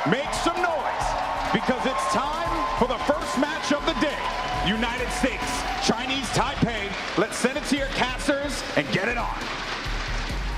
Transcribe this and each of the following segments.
Make some noise, because it's time for the first match of the day. United States, Chinese Taipei. Let's send it to your casters and get it on.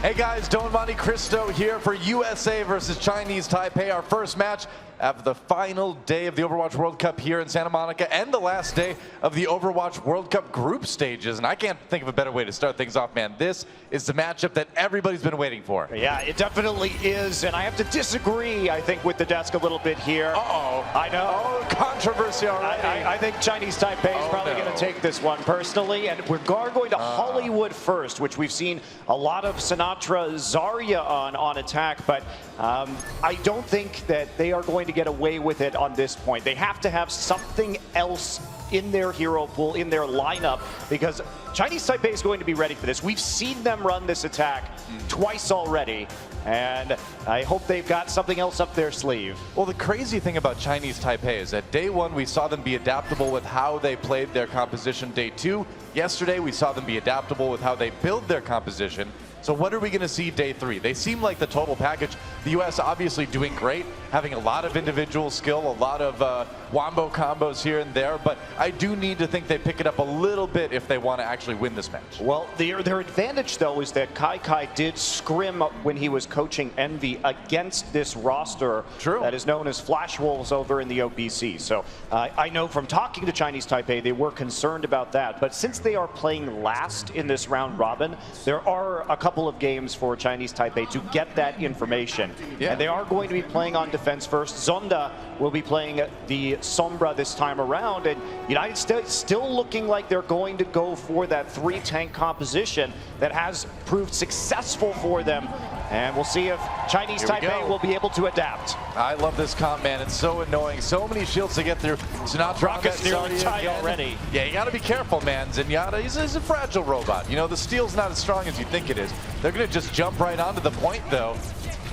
Hey guys, Don Monte Cristo here for USA versus Chinese Taipei, our first match of the final day of the Overwatch World Cup here in Santa Monica and the last day of the Overwatch World Cup group stages. And I can't think of a better way to start things off, man. This is the matchup that everybody's been waiting for. Yeah, it definitely is. And I have to disagree, I think, with the desk a little bit here. Uh-oh. I know. Oh, controversy already. I think Chinese Taipei is probably going to take this one personally. And we're going to Hollywood first, which we've seen a lot of Sinatra, Zarya on attack. But I don't think that they are going to get away with it on this point. They have to have something else in their hero pool, in their lineup, because Chinese Taipei is going to be ready for this. We've seen them run this attack twice already, and I hope they've got something else up their sleeve. Well, the crazy thing about Chinese Taipei is that day one, we saw them be adaptable with how they played their composition. Day two, yesterday, we saw them be adaptable with how they build their composition. So what are we going to see day three? They seem like the total package. The US obviously doing great, having a lot of individual skill, a lot of wombo combos here and there, but I do need to think they pick it up a little bit if they want to actually win this match. Well, their advantage, though, is that Kai did scrim when he was coaching Envy against this roster that is known as Flash Wolves over in the OPC. So I know from talking to Chinese Taipei, they were concerned about that. But since they are playing last in this round robin, there are a couple of games for Chinese Taipei to get that information. And they are going to be playing on defense first. Zonda will be playing the Sombra this time around, and United States still looking like they're going to go for that 3-tank composition that has proved successful for them. And we'll see if Chinese Taipei will be able to adapt. I love this comp, man. It's so annoying. So many shields to get through. Sinatra Rocket's nearly tied already. Yeah, you got to be careful, man. Zenyatta, he's a fragile robot. You know, the steel's not as strong as you think it is. They're going to just jump right onto the point, though.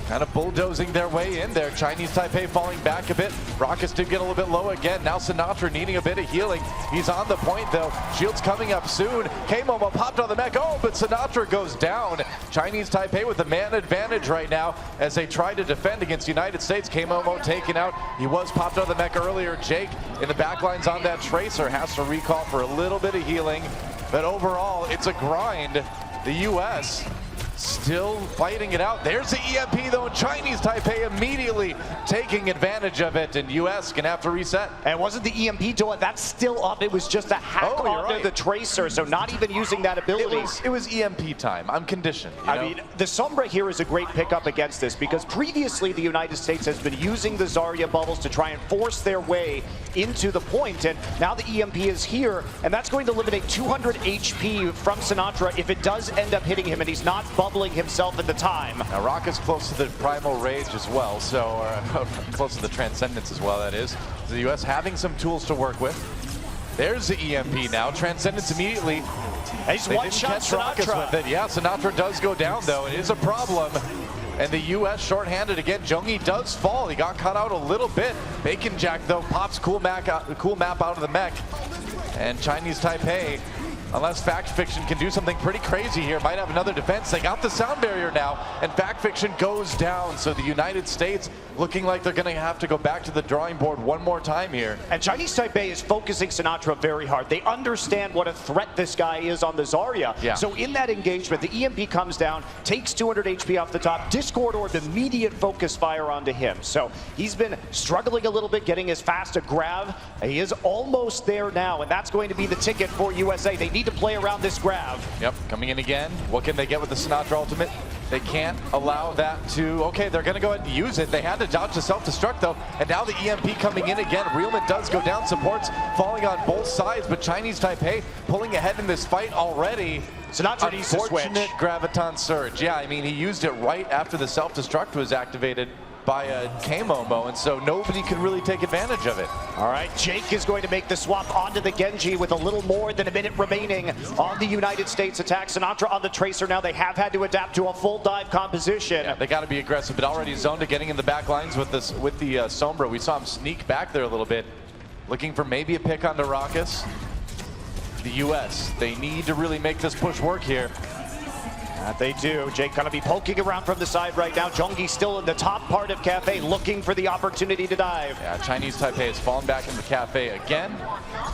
Kind of bulldozing their way in there. Chinese Taipei falling back a bit. Rockets did get a little bit low again. Now Sinatra needing a bit of healing. He's on the point, though. Shield's coming up soon. K-Momo popped on the mech. Oh, but Sinatra goes down. Chinese Taipei with the man advantage right now as they try to defend against United States. K-Momo taken out. He was popped on the mech earlier. Jake in the back lines on that Tracer has to recall for a little bit of healing. But overall, it's a grind. The U.S. still fighting it out. There's the EMP, though, and Chinese Taipei immediately taking advantage of it, and US gonna have to reset. And wasn't the EMP door, that's still up. It was just a hack onto the Tracer, so not even using that ability. It was EMP time. I'm conditioned. I mean, the Sombra here is a great pickup against this, because previously the United States has been using the Zarya bubbles to try and force their way into the point, and now the EMP is here, and that's going to eliminate 200 HP from Sinatra if it does end up hitting him, and he's not bubbling himself at the time. Now Rocket's close to the Primal Rage as well, so close to the Transcendence as well, that is. So the US having some tools to work with. There's the EMP now. Transcendence immediately. He's one-shot Sinatra. With it. Yeah, Sinatra does go down, though. It is a problem. And the U.S. shorthanded again. Jongyi does fall. He got cut out a little bit. Bacon Jack, though, pops cool map out of the mech. And Chinese Taipei, unless Fact Fiction can do something pretty crazy here, might have another defense. They got the sound barrier now, and Fact Fiction goes down. So the United States looking like they're going to have to go back to the drawing board one more time here. And Chinese Taipei is focusing Sinatra very hard. They understand what a threat this guy is on the Zarya. Yeah. So in that engagement, the EMP comes down, takes 200 HP off the top. Discord Orb, immediate focus fire onto him. So he's been struggling a little bit, getting as fast a grab. He is almost there now, and that's going to be the ticket for USA. They need to play around this grab. Yep, coming in again. What can they get with the Sinatra ultimate? They can't allow that to, okay, they're going to go ahead and use it. They had to dodge the self-destruct, though, and now the EMP coming in again. Realman does go down, supports falling on both sides, but Chinese Taipei pulling ahead in this fight already. Sinatra needs to switch. Unfortunate Graviton Surge. Yeah, I mean, he used it right after the self-destruct was activated by K-Momo, and so nobody could really take advantage of it. All right, Jake is going to make the swap onto the Genji with a little more than a minute remaining on the United States attack. Sinatra on the Tracer now. They have had to adapt to a full dive composition. Yeah, they got to be aggressive, but already Zonda getting in the back lines with this with the Sombra. We saw him sneak back there a little bit, looking for maybe a pick onto Raucus. The US, they need to really make this push work here. That they do. Jake gonna be poking around from the side right now. Zhongyi still in the top part of Cafe, looking for the opportunity to dive. Yeah, Chinese Taipei has fallen back in the Cafe again.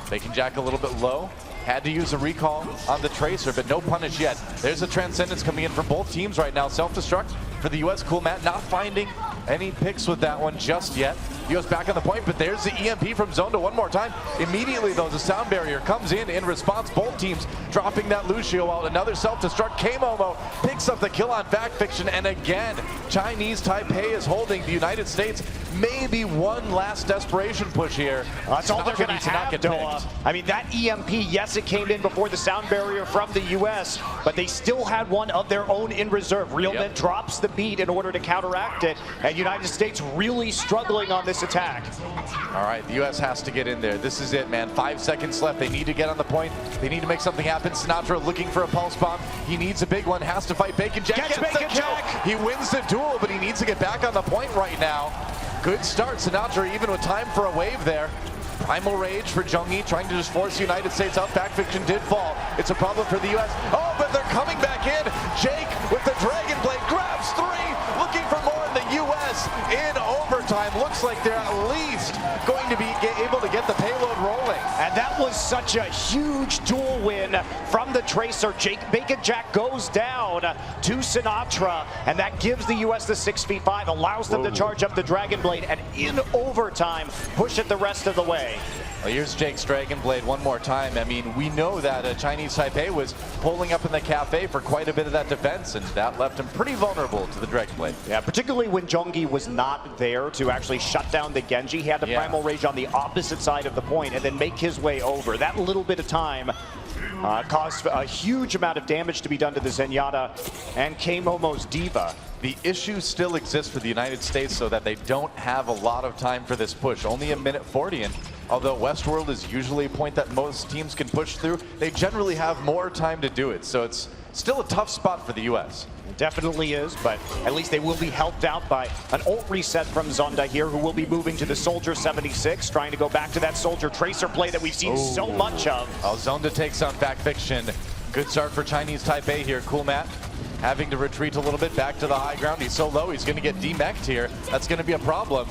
Bacon Jack a little bit low. Had to use a recall on the Tracer, but no punish yet. There's a Transcendence coming in from both teams right now. Self-destruct for the U.S. Cool Matt not finding any picks with that one just yet. U.S. back on the point, but there's the EMP from Zonda one more time. Immediately, though, the sound barrier comes in response. Both teams dropping that Lucio out. Another self-destruct. K-Momo picks up the kill on Fact Fiction, and again, Chinese Taipei is holding the United States. Maybe one last desperation push here. That's all they're going to have, Doa. I mean, that EMP, yes, it came in before the sound barrier from the U.S., but they still had one of their own in reserve. Realman drops the beat in order to counteract it, and United States really struggling on this attack. All right, the U.S. has to get in there. This is it, man. 5 seconds left. They need to get on the point. They need to make something happen. Sinatra looking for a pulse bomb. He needs a big one. Has to fight Bacon Jack. Gets Bacon Jack. He wins the duel, but he needs to get back on the point right now. Good start, Sinatra, even with time for a wave there. Primal Rage for Zhongyi, trying to just force the United States up. Fact Fiction did fall. It's a problem for the U.S. Oh, but they're coming back in. Jake with the Dragon Blade grabs 3, looking for more in the U.S. in overtime. Looks like they're at least going to be able to get the payload rolling. And that was such a huge duel win from the Tracer. Bacon Jack goes down to Sinatra, and that gives the U.S. the 6v5, allows them to charge up the Dragon Blade, and in overtime, push it the rest of the way. Well, here's Jake's Dragon Blade one more time. I mean, we know that Chinese Taipei was pulling up in the Cafe for quite a bit of that defense, and that left him pretty vulnerable to the Dragon Blade. Yeah, particularly when Zhongyi was not there to actually shut down the Genji. He had the Primal Rage on the opposite side of the point and then make his way over. That little bit of time caused a huge amount of damage to be done to the Zenyatta and K-Momo's Diva. The issue still exists for the United States, so that they don't have a lot of time for this push. Only 1:40, and although Westworld is usually a point that most teams can push through, they generally have more time to do it. So it's still a tough spot for the U.S. It definitely is, but at least they will be helped out by an ult reset from Zonda here, who will be moving to the Soldier 76, trying to go back to that Soldier Tracer play that we've seen so much of. Oh, Zonda takes on Fact Fiction. Good start for Chinese Taipei here. Cool Matt having to retreat a little bit back to the high ground. He's so low, he's going to get demeched here. That's going to be a problem.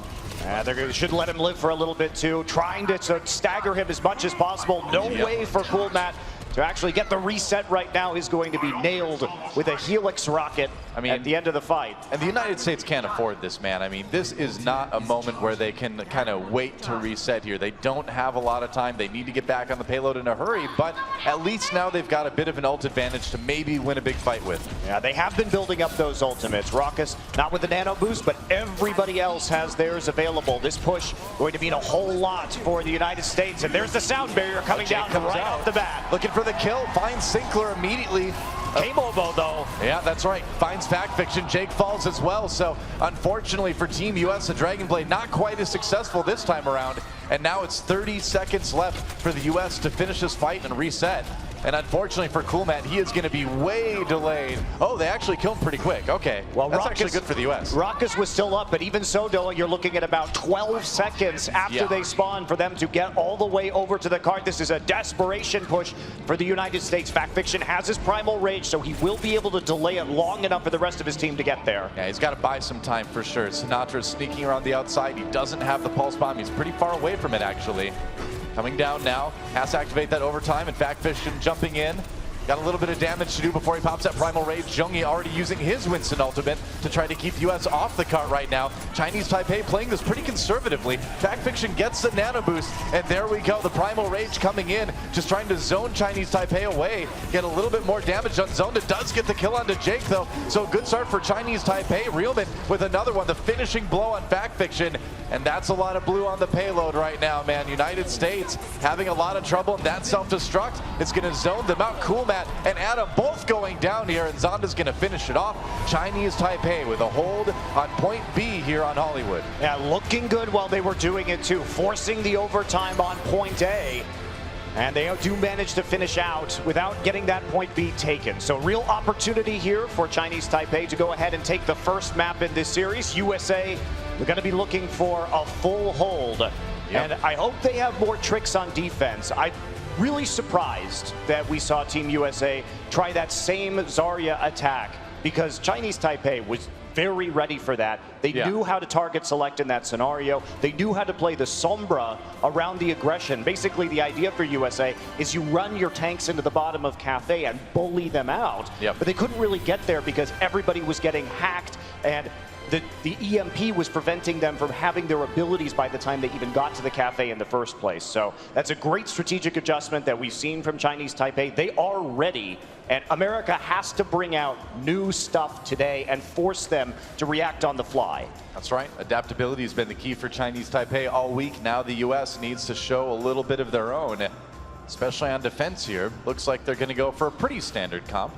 They should let him live for a little bit too, trying to stagger him as much as possible. No way for Cool Matt to actually get the reset right now. Is going to be nailed with a Helix rocket at the end of the fight. And the United States can't afford this, man. I mean, this is not a moment where they can kind of wait to reset here. They don't have a lot of time. They need to get back on the payload in a hurry, but at least now they've got a bit of an ult advantage to maybe win a big fight with. Yeah, they have been building up those ultimates. Raucus, not with the nano boost, but everybody else has theirs available. This push going to mean a whole lot for the United States, and there's the sound barrier coming down right off the bat. Looking for the kill, finds Sinclair immediately. K-Momo though. Yeah, that's right. Finds Fact Fiction. Jake falls as well. So unfortunately for Team US, the Dragon Blade not quite as successful this time around. And now it's 30 seconds left for the US to finish this fight and reset. And unfortunately for Cool Matt, he is going to be way delayed. Oh, they actually killed him pretty quick. Okay, well, that's actually good for the U.S. Raucus was still up, but even so, Doa, you're looking at about 12 seconds after they spawn for them to get all the way over to the cart. This is a desperation push for the United States. Fact Fiction has his Primal Rage, so he will be able to delay it long enough for the rest of his team to get there. Yeah, he's got to buy some time for sure. Sinatra's sneaking around the outside. He doesn't have the Pulse Bomb. He's pretty far away from it, actually. Coming down now, has to activate that overtime, and Fact Fiction jumping in. Got a little bit of damage to do before he pops that Primal Rage. Zhongyi already using his Winston ultimate to try to keep the U.S. off the cart right now. Chinese Taipei playing this pretty conservatively. Fact Fiction gets the nano boost, and there we go. The Primal Rage coming in, just trying to zone Chinese Taipei away. Get a little bit more damage on Zonda. Does get the kill onto Jake, though. So good start for Chinese Taipei. Realman with another one. The finishing blow on Fact Fiction. And that's a lot of blue on the payload right now, man. United States having a lot of trouble, and that self-destruct is going to zone them out. Cool Matt and Adam both going down here, and Zonda's going to finish it off. Chinese Taipei with a hold on point B here on Hollywood. Yeah, looking good while they were doing it too, forcing the overtime on point A. And they do manage to finish out without getting that point B taken. So real opportunity here for Chinese Taipei to go ahead and take the first map in this series. USA, they're going to be looking for a full hold. And I hope they have more tricks on defense. really surprised that we saw Team USA try that same Zarya attack, because Chinese Taipei was very ready for that. They knew how to target select in that scenario. They knew how to play the Sombra around the aggression. Basically, the idea for USA is you run your tanks into the bottom of Cafe and bully them out. But they couldn't really get there because everybody was getting hacked, and the EMP was preventing them from having their abilities by the time they even got to the Cafe in the first place. So that's a great strategic adjustment that we've seen from Chinese Taipei. They are ready, and America has to bring out new stuff today and force them to react on the fly. That's right. Adaptability has been the key for Chinese Taipei all week. Now the U.S. needs to show a little bit of their own, especially on defense here. Looks like they're going to go for a pretty standard comp,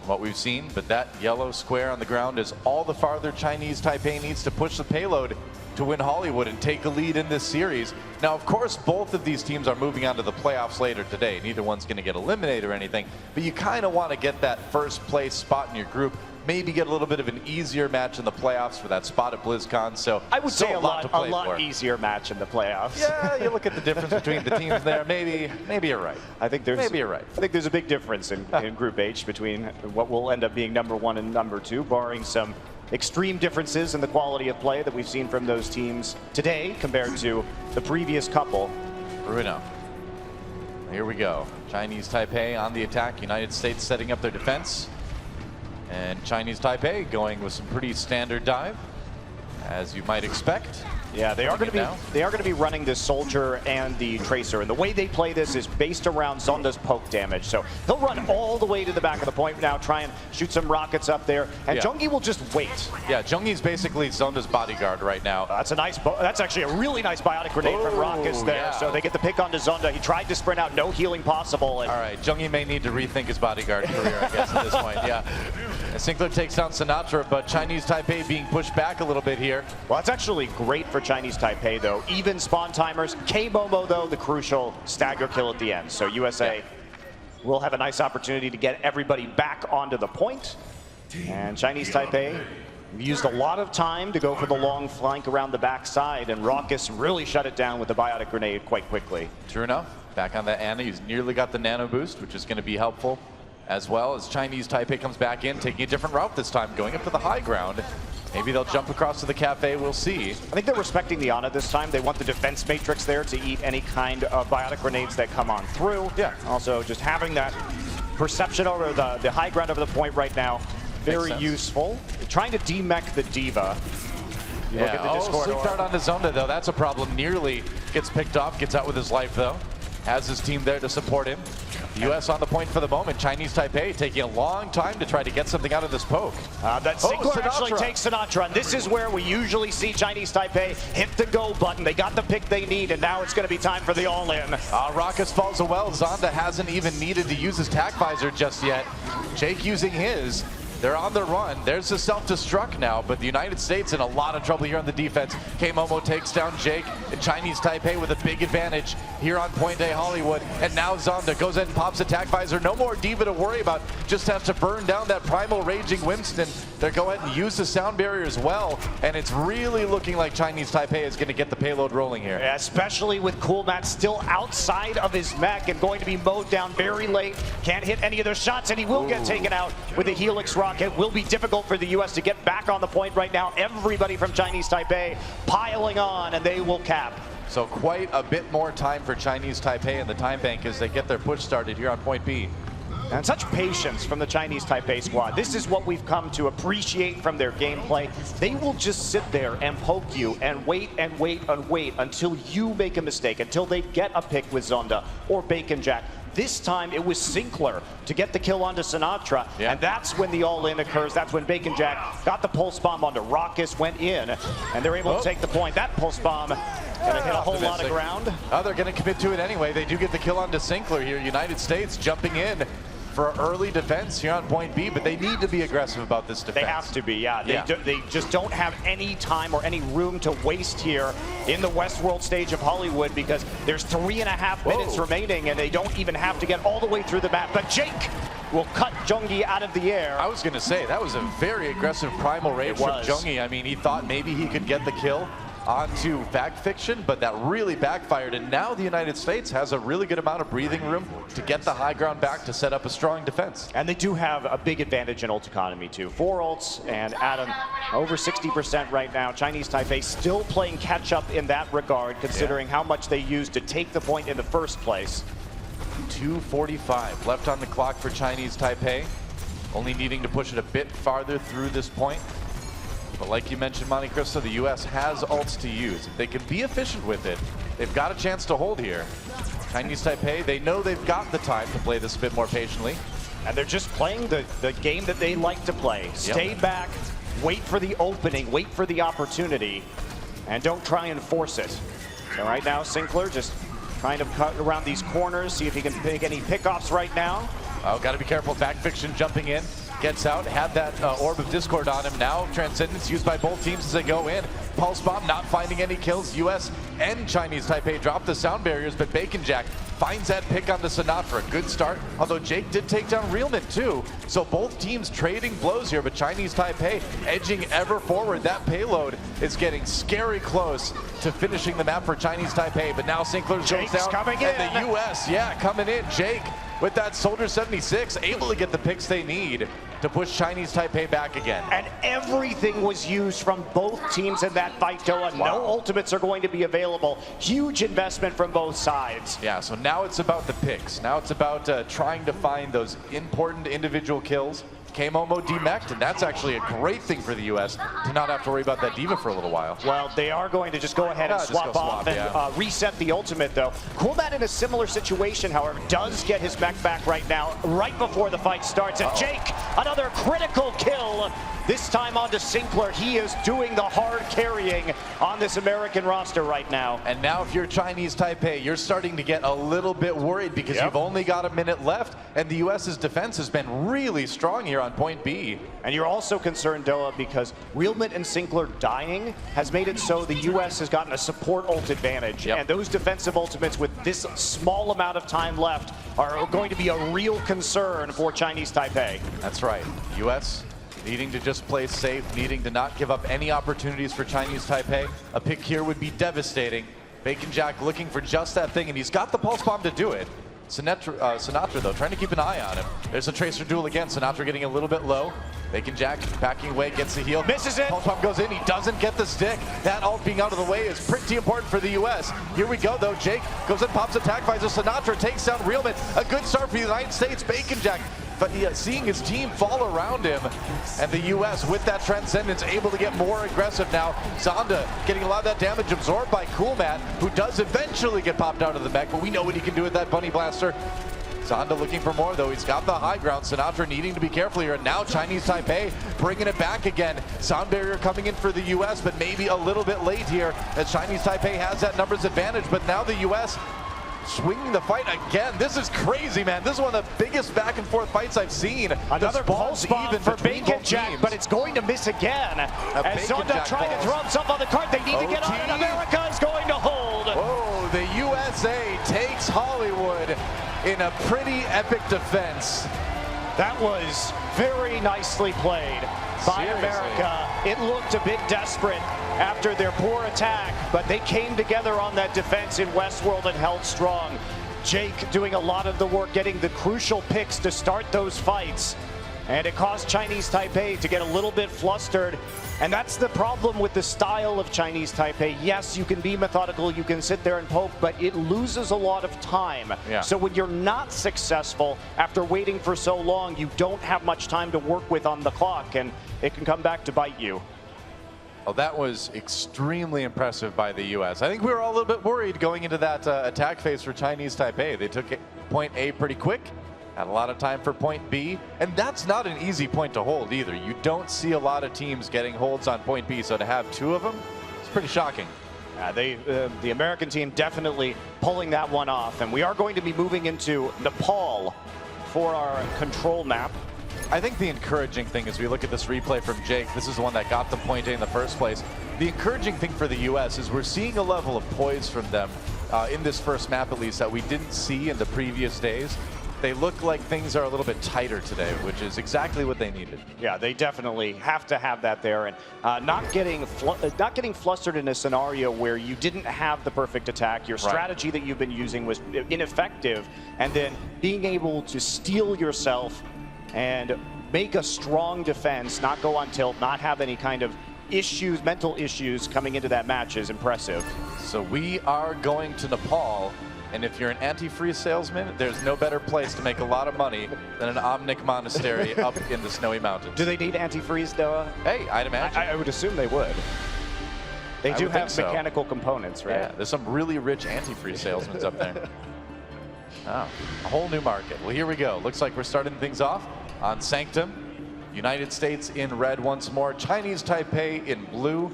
what we've seen, but that yellow square on the ground is all the farther Chinese Taipei needs to push the payload to win Hollywood and take a lead in this series. Now, of course, both of these teams are moving on to the playoffs later today. Neither one's going to get eliminated or anything, but you kind of want to get that first place spot in your group. Maybe get a little bit of an easier match in the playoffs for that spot at BlizzCon. So I would say a lot for. easier match in the playoffs. Yeah, you look at the difference between the teams there. Maybe you're right. I think there's maybe you're right. I think there's a big difference in Group H between what will end up being #1 and #2, barring some extreme differences in the quality of play that we've seen from those teams today compared to the previous couple. Bruno. Here we go. Chinese Taipei on the attack. United States setting up their defense. And Chinese Taipei going with some pretty standard dive, as you might expect. Yeah, they are going to be running this Soldier and the Tracer, and the way they play this is based around Zonda's poke damage. So he'll run all the way to the back of the point now, try and shoot some rockets up there, and Zhongyi will just wait. Yeah, Zhongyi's basically Zonda's bodyguard right now. That's actually a really nice biotic grenade from Rockus there. So they get the pick onto Zonda. He tried to sprint out, no healing possible. All right, Zhongyi may need to rethink his bodyguard career, I guess, at this point. Yeah. And Sinclair takes down Sinatra, but Chinese Taipei being pushed back a little bit here. Well, that's actually great for Chinese Taipei, though. Even spawn timers. K-Momo, though, the crucial stagger kill at the end. So USA will have a nice opportunity to get everybody back onto the point. And Chinese Taipei used a lot of time to go for the long flank around the backside, and Raucus really shut it down with the biotic grenade quite quickly. True enough. Back on that Ana, he's nearly got the nano boost, which is going to be helpful, as well as Chinese Taipei comes back in, taking a different route this time, going up to the high ground. Maybe they'll jump across to the Cafe, we'll see. I think they're respecting the Ana this time. They want the defense matrix there to eat any kind of biotic grenades that come on through. Yeah. Also, just having that perception over the high ground over the point right now, very useful. Trying to demech the Diva. Look at the Discord. Sleep dart onto Zonda, though. That's a problem. Nearly gets picked off, gets out with his life, though. Has his team there to support him. The U.S. on the point for the moment. Chinese Taipei taking a long time to try to get something out of this poke. That Sinclair actually takes Sinatra, and this is where we usually see Chinese Taipei hit the go button. They got the pick they need, and now it's going to be time for the all-in. Raucus falls well. Zonda hasn't even needed to use his tac visor just yet. Jake using his. They're on the run. There's the self-destruct now, but the United States in a lot of trouble here on the defense. K-Momo takes down Jake, and Chinese Taipei with a big advantage here on Point A Hollywood. And now Zonda goes in and pops attack visor. No more Diva to worry about. Just has to burn down that primal raging Winston. They're going ahead and use the sound barrier as well, and it's really looking like Chinese Taipei is going to get the payload rolling here. Yeah, especially with Coolmat still outside of his mech and going to be mowed down very late. Can't hit any of their shots, and he will get taken out with the Helix rocket. It will be difficult for the U.S. to get back on the point right now. Everybody from Chinese Taipei piling on, and they will cap. So quite a bit more time for Chinese Taipei in the time bank as they get their push started here on Point B. And such patience from the Chinese Taipei squad. This is what we've come to appreciate from their gameplay. They will just sit there and poke you and wait and wait and wait until you make a mistake, until they get a pick with Zonda or Bacon Jack. This time it was Sinclair to get the kill onto Sinatra, and that's when the all-in occurs. That's when Bacon Jack got the pulse bomb onto Raucus, went in, and they're able to take the point. That pulse bomb gonna hit a whole lot of ground. Oh, they're gonna commit to it anyway. They do get the kill onto Sinclair here. United States jumping in for early defense here on Point B, but they need to be aggressive about this defense. They have to be, They just don't have any time or any room to waste here in the Westworld stage of Hollywood, because there's 3.5 minutes remaining, and they don't even have to get all the way through the map. But Jake will cut Zhongyi out of the air. I was going to say, that was a very aggressive primal rage from Zhongyi. I mean, he thought maybe he could get the kill onto fact fiction, but that really backfired, and now the United States has a really good amount of breathing room to get the high ground back to set up a strong defense. And they do have a big advantage in ult economy too. 4 ults, and Adam over 60% right now. Chinese Taipei still playing catch up in that regard, considering how much they used to take the point in the first place. 2:45 left on the clock for Chinese Taipei, only needing to push it a bit farther through this point. But like you mentioned, Monte Cristo, the U.S. has ults to use. If they can be efficient with it, they've got a chance to hold here. Chinese Taipei, they know they've got the time to play this a bit more patiently. And they're just playing the game that they like to play. Stay back, wait for the opening, wait for the opportunity, and don't try and force it. So right now, Sinclair just trying to cut around these corners, see if he can pick any pickoffs right now. Oh, got to be careful. Back fiction jumping in. Gets out, had that Orb of Discord on him. Now Transcendence used by both teams as they go in. Pulse Bomb not finding any kills. US and Chinese Taipei drop the sound barriers, but Bacon Jack finds that pick onto Sinatra. Good start, although Jake did take down Realman too. So both teams trading blows here, but Chinese Taipei edging ever forward. That payload is getting scary close to finishing the map for Chinese Taipei, but now Sinclair goes down. Coming in. And the US, coming in. Jake with that Soldier 76, able to get the picks they need to push Chinese Taipei back again. And everything was used from both teams in that fight, Doa. Wow. No ultimates are going to be available. Huge investment from both sides. Yeah, so now it's about the picks. Now it's about trying to find those important individual kills. K-Momo demeched, and that's actually a great thing for the U.S. to not have to worry about that diva for a little while. Well, they are going to just go ahead and swap off and reset the ultimate, though. Coolman in a similar situation, however, does get his mech back right now, right before the fight starts. And Jake, another critical kill, this time onto Sinclair. He is doing the hard carrying on this American roster right now. And now if you're Chinese Taipei, you're starting to get a little bit worried because you've only got a minute left, and the U.S.'s defense has been really strong here on point B. And you're also concerned, Doa, because Realman and Sinclair dying has made it so the U.S. has gotten a support ult advantage. And those defensive ultimates with this small amount of time left are going to be a real concern for Chinese Taipei. That's right. U.S. needing to just play safe, needing to not give up any opportunities for Chinese Taipei. A pick here would be devastating. Bacon Jack looking for just that thing, and he's got the Pulse Bomb to do it. Sinatra, though, trying to keep an eye on him. There's a Tracer duel again. Sinatra getting a little bit low. Bacon Jack backing away, gets the heal. Misses it. Pulse Bomb goes in. He doesn't get the stick. That ult being out of the way is pretty important for the U.S. Here we go, though. Jake goes and pops attack visor. Sinatra takes down Realman. A good start for the United States. Bacon Jack, but seeing his team fall around him, and the U.S. with that Transcendence able to get more aggressive now. Zonda getting a lot of that damage absorbed by Coolman, who does eventually get popped out of the mech, but we know what he can do with that Bunny Blaster. Zonda looking for more, though. He's got the high ground. Sinatra needing to be careful here. And now Chinese Taipei bringing it back again. Sound barrier coming in for the U.S., but maybe a little bit late here as Chinese Taipei has that numbers advantage. But now the U.S. swinging the fight again. This is crazy, man. This is one of the biggest back and forth fights I've seen. Another pulse bomb for Bacon Jack, but it's going to miss again. As Zonda trying to throw himself on the card. They need to get on it. America is going to hold. Whoa, the USA takes Hollywood in a pretty epic defense. That was very nicely played by America. It looked a bit desperate after their poor attack, but they came together on that defense in Westworld and held strong. Jake doing a lot of the work, getting the crucial picks to start those fights. And it caused Chinese Taipei to get a little bit flustered. And that's the problem with the style of Chinese Taipei. Yes, you can be methodical, you can sit there and poke, but it loses a lot of time. So when you're not successful after waiting for so long, you don't have much time to work with on the clock, and it can come back to bite you. Well, that was extremely impressive by the U.S. I think we were all a little bit worried going into that attack phase for Chinese Taipei. They took point A pretty quick. Had a lot of time for point B, and that's not an easy point to hold either. You don't see a lot of teams getting holds on point B, so to have two of them, it's pretty shocking. The American team definitely pulling that one off, and we are going to be moving into Nepal for our control map. I think the encouraging thing as we look at this replay from Jake, this is the one that got the point A in the first place. The encouraging thing for the U.S. is we're seeing a level of poise from them in this first map, at least, that we didn't see in the previous days. they look like things are a little bit tighter today, which is exactly what they needed. Yeah, they definitely have to have that there, and not getting flustered in a scenario where you didn't have the perfect attack. Your strategy that you've been using was ineffective, and then being able to steel yourself and make a strong defense, not go on tilt, not have any kind of issues, mental issues coming into that match is impressive. So we are going to Nepal, and if you're an antifreeze salesman, there's no better place to make a lot of money than an Omnic monastery up in the snowy mountains. Do they need antifreeze, Noah? Hey, I'd imagine. I would assume they would. They do have so. mechanical components, right? Yeah, there's some really rich antifreeze salesmen up there. Oh, a whole new market. Well, here we go. Looks like we're starting things off on Sanctum. United States in red once more. Chinese Taipei in blue.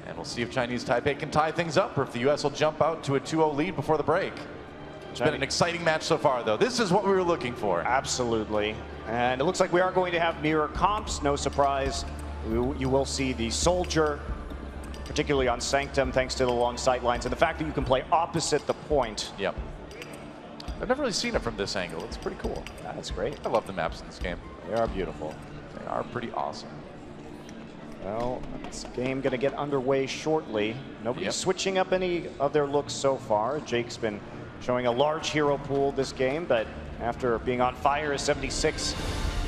And we'll see if Chinese Taipei can tie things up or if the U.S. will jump out to a 2-0 lead before the break. It's been an exciting match so far, though. This is what we were looking for. Absolutely. And it looks like we are going to have mirror comps. No surprise. You will see the Soldier, particularly on Sanctum, thanks to the long sight lines and the fact that you can play opposite the point. Yep. I've never really seen it from this angle. It's pretty cool. That's great. I love the maps in this game. They are beautiful. They are pretty awesome. Well, this game going to get underway shortly. Nobody's switching up any of their looks so far. Jake's been showing a large hero pool this game, but after being on fire as 76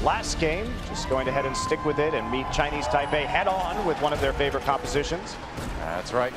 last game, just going to head and stick with it and meet Chinese Taipei head on with one of their favorite compositions. That's right.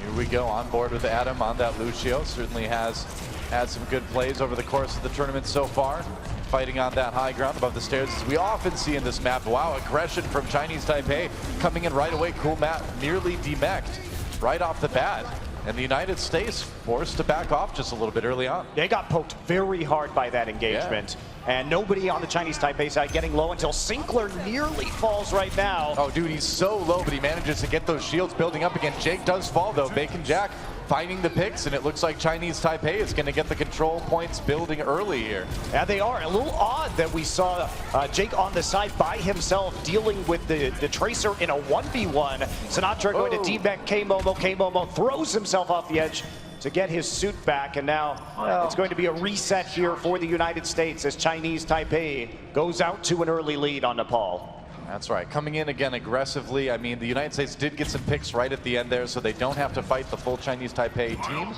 Here we go, on board with Adam on that Lucio. Certainly has had some good plays over the course of the tournament so far. Fighting on that high ground above the stairs, as we often see in this map. Wow, aggression from Chinese Taipei coming in right away. Cool map nearly demeched right off the bat. And the United States forced to back off just a little bit early on. They got poked very hard by that engagement. And nobody on the Chinese Taipei side getting low until Sinclair nearly falls right now. Oh, dude, he's so low, but he manages to get those shields building up again. Jake does fall, though. Bacon Jack finding the picks, and it looks like Chinese Taipei is going to get the control points building early here. Yeah, they are. A little odd that we saw Jake on the side by himself dealing with the Tracer in a 1v1. Sinatra going to deback K-Momo. K-Momo throws himself off the edge to get his suit back, and now it's going to be a reset here for the United States as Chinese Taipei goes out to an early lead on Nepal. That's right, coming in again aggressively. I mean, the United States did get some picks right at the end there, so they don't have to fight the full Chinese Taipei team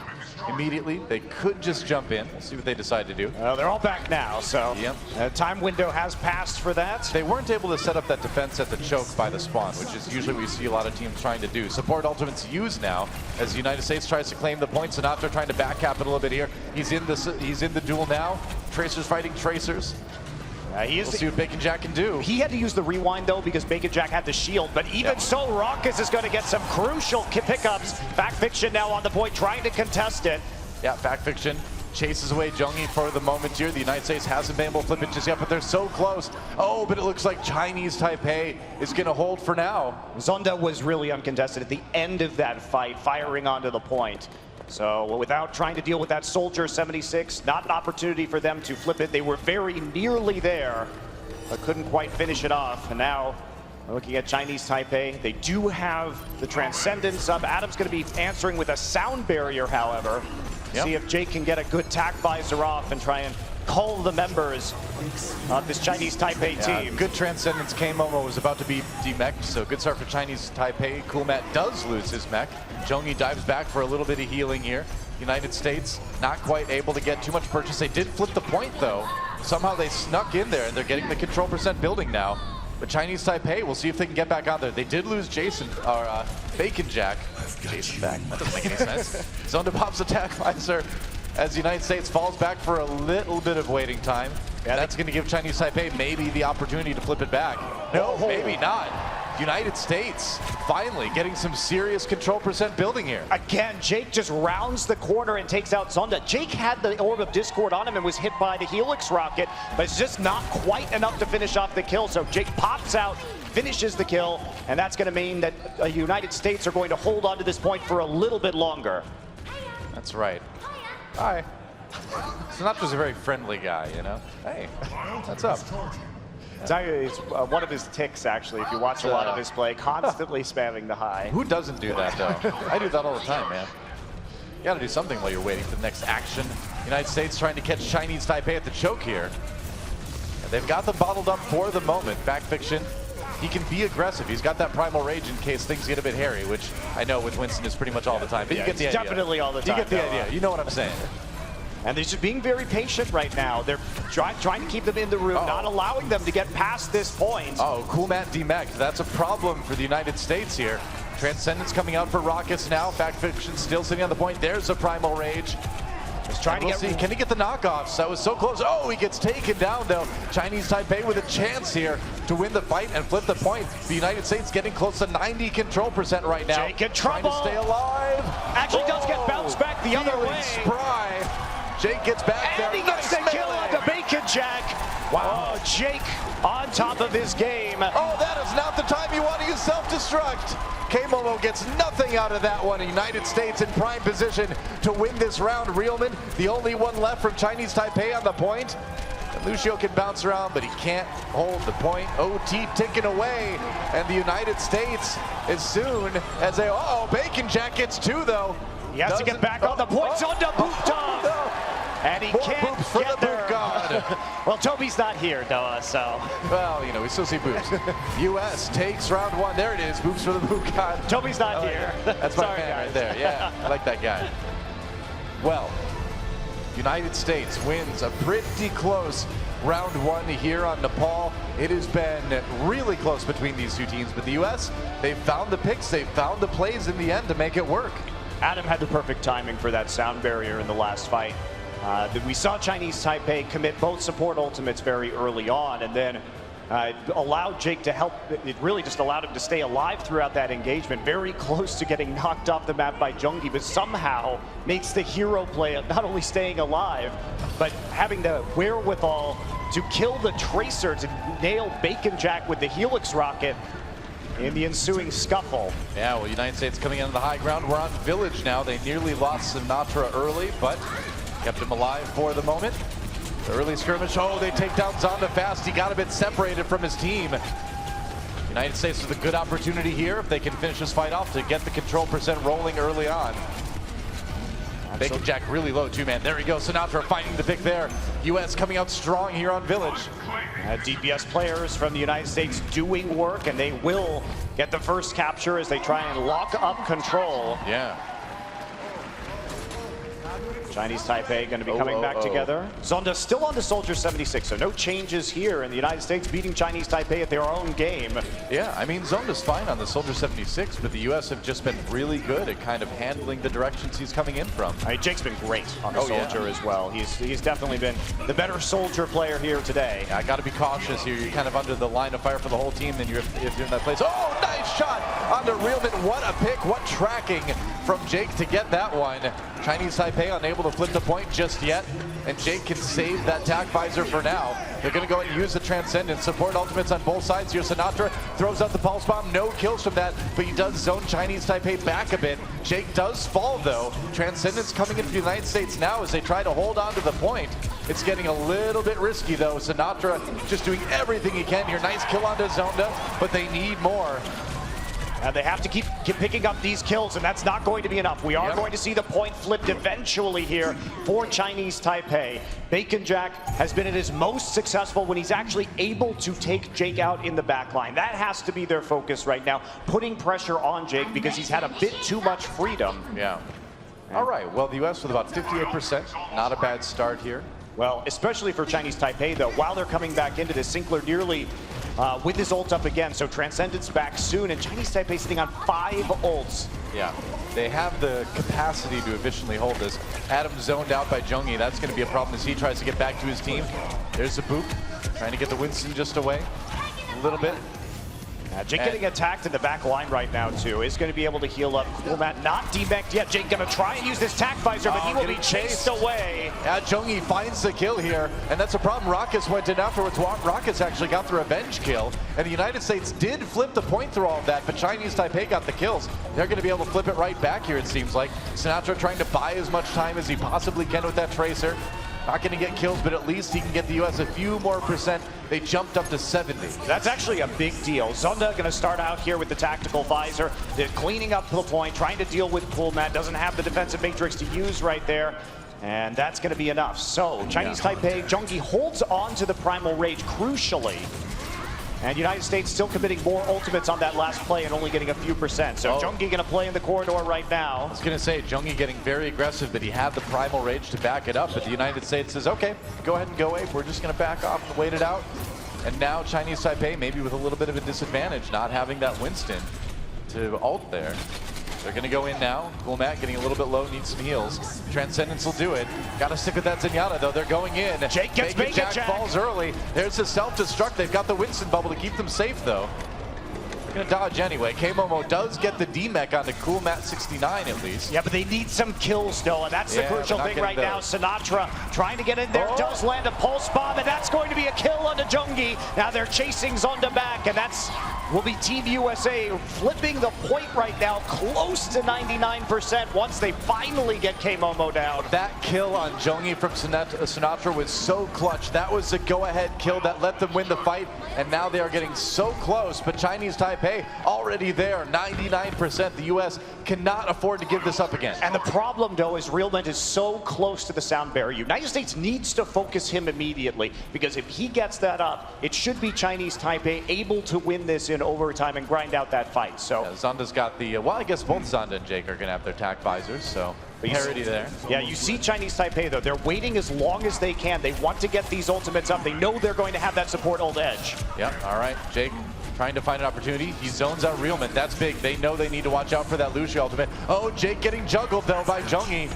immediately. They could just jump in. We'll see what they decide to do. Well, they're all back now, so time window has passed for that. They weren't able to set up that defense at the choke by the spawn, which is usually what we see a lot of teams trying to do. Support ultimates used now as the United States tries to claim the points. Sinatra trying to back cap it a little bit here. He's in the duel now. Tracers fighting Tracers. We'll see what Bacon Jack can do. He had to use the rewind, though, because Bacon Jack had the shield. But even so, Raucus is going to get some crucial pickups. Fact Fiction now on the point, trying to contest it. Yeah, Fact Fiction chases away Zhongyi for the moment here. The United States hasn't been able to flip it just yet, but they're so close. Oh, but it looks like Chinese Taipei is going to hold for now. Zonda was really uncontested at the end of that fight, firing onto the point. So without trying to deal with that Soldier 76, not an opportunity for them to flip it. They were very nearly there, but couldn't quite finish it off. And now we're looking at Chinese Taipei. They do have the Transcendence up. Adam's going to be answering with a sound barrier, however. See if Jake can get a good tack visor off and try and cull the members of this Chinese Taipei team. Good Transcendence. K-Momo was about to be demeched, so good start for Chinese Taipei. Cool Matt does lose his mech. Zhongyi dives back for a little bit of healing here. United States not quite able to get too much purchase. They did flip the point, though. Somehow they snuck in there, and they're getting the control percent building now. But Chinese Taipei, we'll see if they can get back out there. They did lose Jason, or Bacon Jack. Jason back, that doesn't make any sense. Zonda pops attack visor as the United States falls back for a little bit of waiting time. Yeah, that's going to give Chinese Taipei maybe the opportunity to flip it back. No, maybe not. United States finally getting some serious control percent building here. Again, Jake just rounds the corner and takes out Zonda. Jake had the Orb of Discord on him and was hit by the Helix rocket, but it's just not quite enough to finish off the kill. So Jake pops out, finishes the kill, and that's going to mean that the United States are going to hold on to this point for a little bit longer. That's right. Hi. Sinatra's a very friendly guy, you know? Hey, what's up? It's one of his ticks, actually, if you watch a lot of his play, constantly spamming the high. Who doesn't do that, though? I do that all the time, man. You gotta do something while you're waiting for the next action. United States trying to catch Chinese Taipei at the choke here. And they've got them bottled up for the moment. Backfiction, he can be aggressive. He's got that primal rage in case things get a bit hairy, which I know with Winston is pretty much all the time. But you get the idea. Definitely all the time. You get the idea. You know what I'm saying. And they're just being very patient right now. They're trying to keep them in the room, not allowing them to get past this point. Oh, cool Matt demech. That's a problem for the United States here. Transcendence coming out for Rockets now. Backfiction still sitting on the point. There's a primal rage. He's trying to get. See, can he get the knockoffs? That was so close. Oh, he gets taken down though. Chinese Taipei with a chance here to win the fight and flip the point. The United States getting close to 90 control % right now. Jake in trouble. Trying to stay alive. Actually does get bounced back the other way. Spry. Jake gets back there. And he gets the kill on the Bacon Jack. Wow, Jake on top of his game. Oh, that is not the time you want to use self-destruct. K-Momo gets nothing out of that one. United States in prime position to win this round. Reelman, the only one left from Chinese Taipei on the point. And Lucio can bounce around, but he can't hold the point. OT ticking away, and the United States, as soon as they, Bacon Jack gets two though. He has to get back on the points on the boot off. And he can't get there. Well, Toby's not here, Noah, so. Well, you know, we still see boobs. U.S. takes round one. There it is, boobs for the boot god. Toby's not here. That's my man right there. Yeah, I like that guy. Well, United States wins a pretty close round one here on Nepal. It has been really close between these two teams, but the U.S., they've found the picks, they've found the plays in the end to make it work. Adam had the perfect timing for that sound barrier in the last fight. We saw Chinese Taipei commit both support ultimates very early on, and then allowed Jake to help. It really just allowed him to stay alive throughout that engagement. Very close to getting knocked off the map by Junggi, but somehow makes the hero play of not only staying alive, but having the wherewithal to kill the Tracer to nail Bacon Jack with the Helix rocket in the ensuing scuffle. Yeah, well, United States coming into the high ground. We're on Village now. They nearly lost Sinatra early, but kept him alive for the moment. The early skirmish, they take down Zonda fast. He got a bit separated from his team. United States with a good opportunity here if they can finish this fight off to get the control % rolling early on. Bacon Jack really low too, man. There he goes. Sinatra finding the pick there. U.S. coming out strong here on Village. DPS players from the United States doing work, and they will get the first capture as they try and lock up control. Yeah. Chinese Taipei going to be coming back together. Zonda still on the Soldier 76, so no changes here, and the United States beating Chinese Taipei at their own game. Yeah, I mean, Zonda's fine on the Soldier 76, but the U.S. have just been really good at kind of handling the directions he's coming in from. I mean, Jake's been great on the Soldier as well. He's definitely been the better Soldier player here today. Yeah, I got to be cautious here. You're kind of under the line of fire for the whole team, then if you're in that place. Oh, nice shot onto Reelman. What a pick, what tracking from Jake to get that one. Chinese Taipei unable to flip the point just yet, and Jake can save that tack visor for now. They're going to go ahead and use the Transcendence. Support ultimates on both sides here. Sinatra throws out the pulse bomb. No kills from that, but he does zone Chinese Taipei back a bit. Jake does fall though. Transcendence coming in for the United States now as they try to hold on to the point. It's getting a little bit risky though. Sinatra just doing everything he can here. Nice kill onto Zonda, but they need more. And they have to keep picking up these kills, and that's not going to be enough. We are going to see the point flipped eventually here for Chinese Taipei. Bacon Jack has been at his most successful when he's actually able to take Jake out in the back line. That has to be their focus right now, putting pressure on Jake because he's had a bit too much freedom. Yeah. All right, well, the U.S. with about 58%. Not a bad start here. Well, especially for Chinese Taipei, though, while they're coming back into this, Sinclair nearly with his ult up again, so Transcendence back soon, and Chinese Taipei sitting on 5 ults. Yeah, they have the capacity to efficiently hold this. Adam zoned out by Junggi. That's going to be a problem as he tries to get back to his team. There's the boop, trying to get the Winston just away a little bit. Jake getting attacked in the back line right now, too. Is going to be able to heal up. Cool Matt not demeched yet. Jake going to try and use this tack visor, but he will be chased away. Yeah, Junggi finds the kill here, and that's a problem. Rockets went in afterwards. Rockets actually got the revenge kill, and the United States did flip the point through all of that, but Chinese Taipei got the kills. They're going to be able to flip it right back here, it seems like. Sinatra trying to buy as much time as he possibly can with that Tracer. Not going to get kills, but at least he can get the U.S. a few more %. They jumped up to 70. That's actually a big deal. Zonda going to start out here with the tactical visor. They're cleaning up the point, trying to deal with Cool Matt. Doesn't have the defensive matrix to use right there. And that's going to be enough. So Chinese Taipei, Zhongyi holds on to the Primal Rage crucially. And United States still committing more ultimates on that last play and only getting a few percent. So Zhongyi going to play in the corridor right now. I was going to say, Zhongyi getting very aggressive, but he had the Primal Rage to back it up. But the United States says, okay, go ahead and go away. We're just going to back off and wait it out. And now Chinese Taipei, maybe with a little bit of a disadvantage, not having that Winston to ult there. They're going to go in now. Cool Matt getting a little bit low, needs some heals. Transcendence will do it. Got to stick with that Zenyatta, though. They're going in. Jake gets Bacon Jack falls early. There's the self-destruct. They've got the Winston bubble to keep them safe, though. They're going to dodge anyway. K-Momo does get the D-Mech onto Cool Matt 69 at least. Yeah, but they need some kills, though, and that's the crucial thing right now. Sinatra trying to get in there, does land a pulse bomb, and that's going to be a kill onto Zhongyi. Now they're chasing Zonda back, and that's will be Team USA flipping the point right now, close to 99% once they finally get K-Momo down. That kill on Zhongyi from Sinatra was so clutch. That was a go-ahead kill that let them win the fight, and now they are getting so close, but Chinese Taipei already there, 99%. The US cannot afford to give this up again. And the problem, though, is Realment is so close to the sound barrier. United States needs to focus him immediately, because if he gets that up, it should be Chinese Taipei able to win this in overtime and grind out that fight. So Zonda's got the, well, I guess both Zonda and Jake are going to have their tac visors, so parity there. Yeah, you see Chinese Taipei, though. They're waiting as long as they can. They want to get these ultimates up. They know they're going to have that support ult edge. Yep, all right, Jake trying to find an opportunity. He zones out Realman. That's big. They know they need to watch out for that Lucio ultimate. Oh, Jake getting juggled, though, by Zhongyi.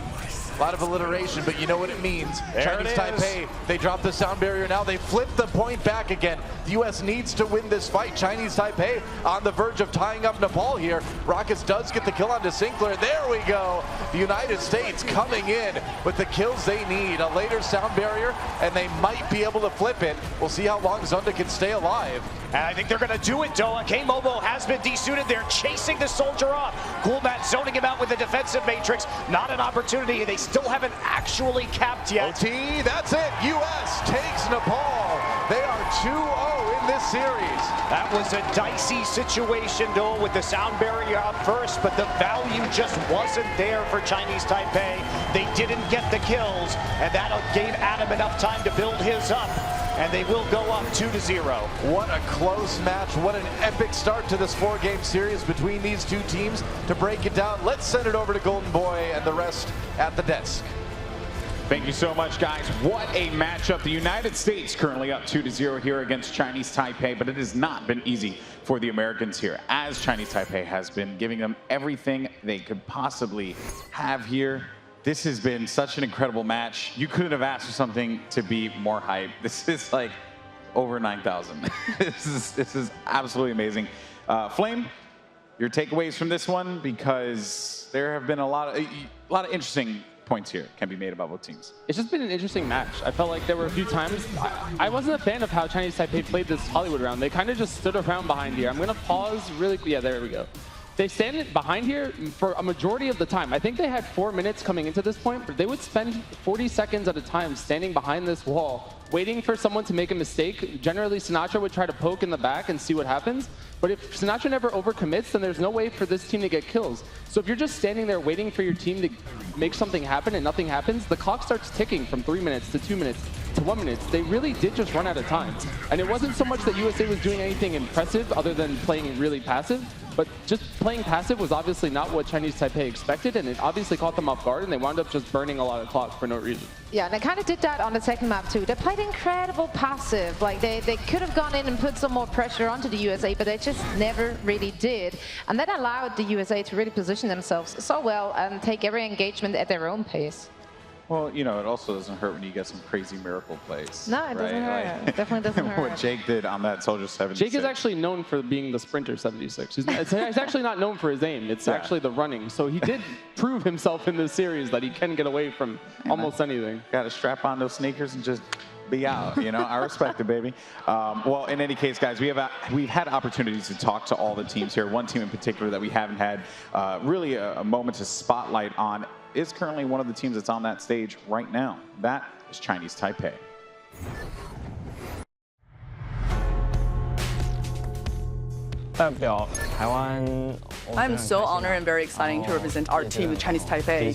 A lot of alliteration, but you know what it means. Chinese Taipei, they drop the sound barrier now. They flip the point back again. The U.S. needs to win this fight. Chinese Taipei on the verge of tying up Nepal here. Rockets does get the kill onto Sinclair. There we go. The United States coming in with the kills they need. A later sound barrier, and they might be able to flip it. We'll see how long Zonda can stay alive. And I think they're going to do it, Doa. K-Momo has been desuited. They're chasing the soldier off. Cool Matt zoning him out with the defensive matrix. Not an opportunity. They still haven't actually capped yet. OT, that's it. U.S. takes Nepal. They are 2-0 in this series. That was a dicey situation, Doa, with the sound barrier up first, but the value just wasn't there for Chinese Taipei. They didn't get the kills, and that gave Adam enough time to build his up. And they will go up 2-0. What a close match. What an epic start to this 4-game series between these two teams. To break it down, let's send it over to Golden Boy and the rest at the desk. Thank you so much, guys. What a matchup. The United States currently up 2-0 here against Chinese Taipei, but it has not been easy for the Americans here, as Chinese Taipei has been giving them everything they could possibly have here. This has been such an incredible match. You couldn't have asked for something to be more hype. This is like over 9,000. This is absolutely amazing. Flame, your takeaways from this one, because there have been a lot of interesting points here can be made about both teams. It's just been an interesting match. I felt like there were a few times I wasn't a fan of how Chinese Taipei played this Hollywood round. They kind of just stood around behind here. I'm going to pause really quick. Yeah, there we go. They stand behind here for a majority of the time. I think they had 4 minutes coming into this point, but they would spend 40 seconds at a time standing behind this wall, waiting for someone to make a mistake. Generally, Sinatra would try to poke in the back and see what happens. But if Sinatra never overcommits, then there's no way for this team to get kills. So if you're just standing there waiting for your team to make something happen and nothing happens, the clock starts ticking from 3 minutes to 2 minutes to 1 minute. They really did just run out of time. And it wasn't so much that USA was doing anything impressive other than playing really passive, but just playing passive was obviously not what Chinese Taipei expected, and it obviously caught them off guard, and they wound up just burning a lot of clock for no reason. Yeah, and they kind of did that on the second map too. They played incredible passive. Like they could have gone in and put some more pressure onto the USA, but they just never really did. And that allowed the USA to really position themselves so well and take every engagement at their own pace. Well, you know, it also doesn't hurt when you get some crazy miracle plays. No, it doesn't hurt. It definitely doesn't hurt. What Jake did on that Soldier 76. Jake is actually known for being the sprinter 76. He's actually not known for his aim. It's actually the running. So he did prove himself in this series that he can get away from almost anything. Got to strap on those sneakers and just be out, you know. I respect it, baby. Well, in any case, guys, we've had opportunities to talk to all the teams here. One team in particular that we haven't had really a moment to spotlight on is currently one of the teams that's on that stage right now. That is Chinese Taipei. I'm so honored and very exciting to represent our team, the Chinese Taipei.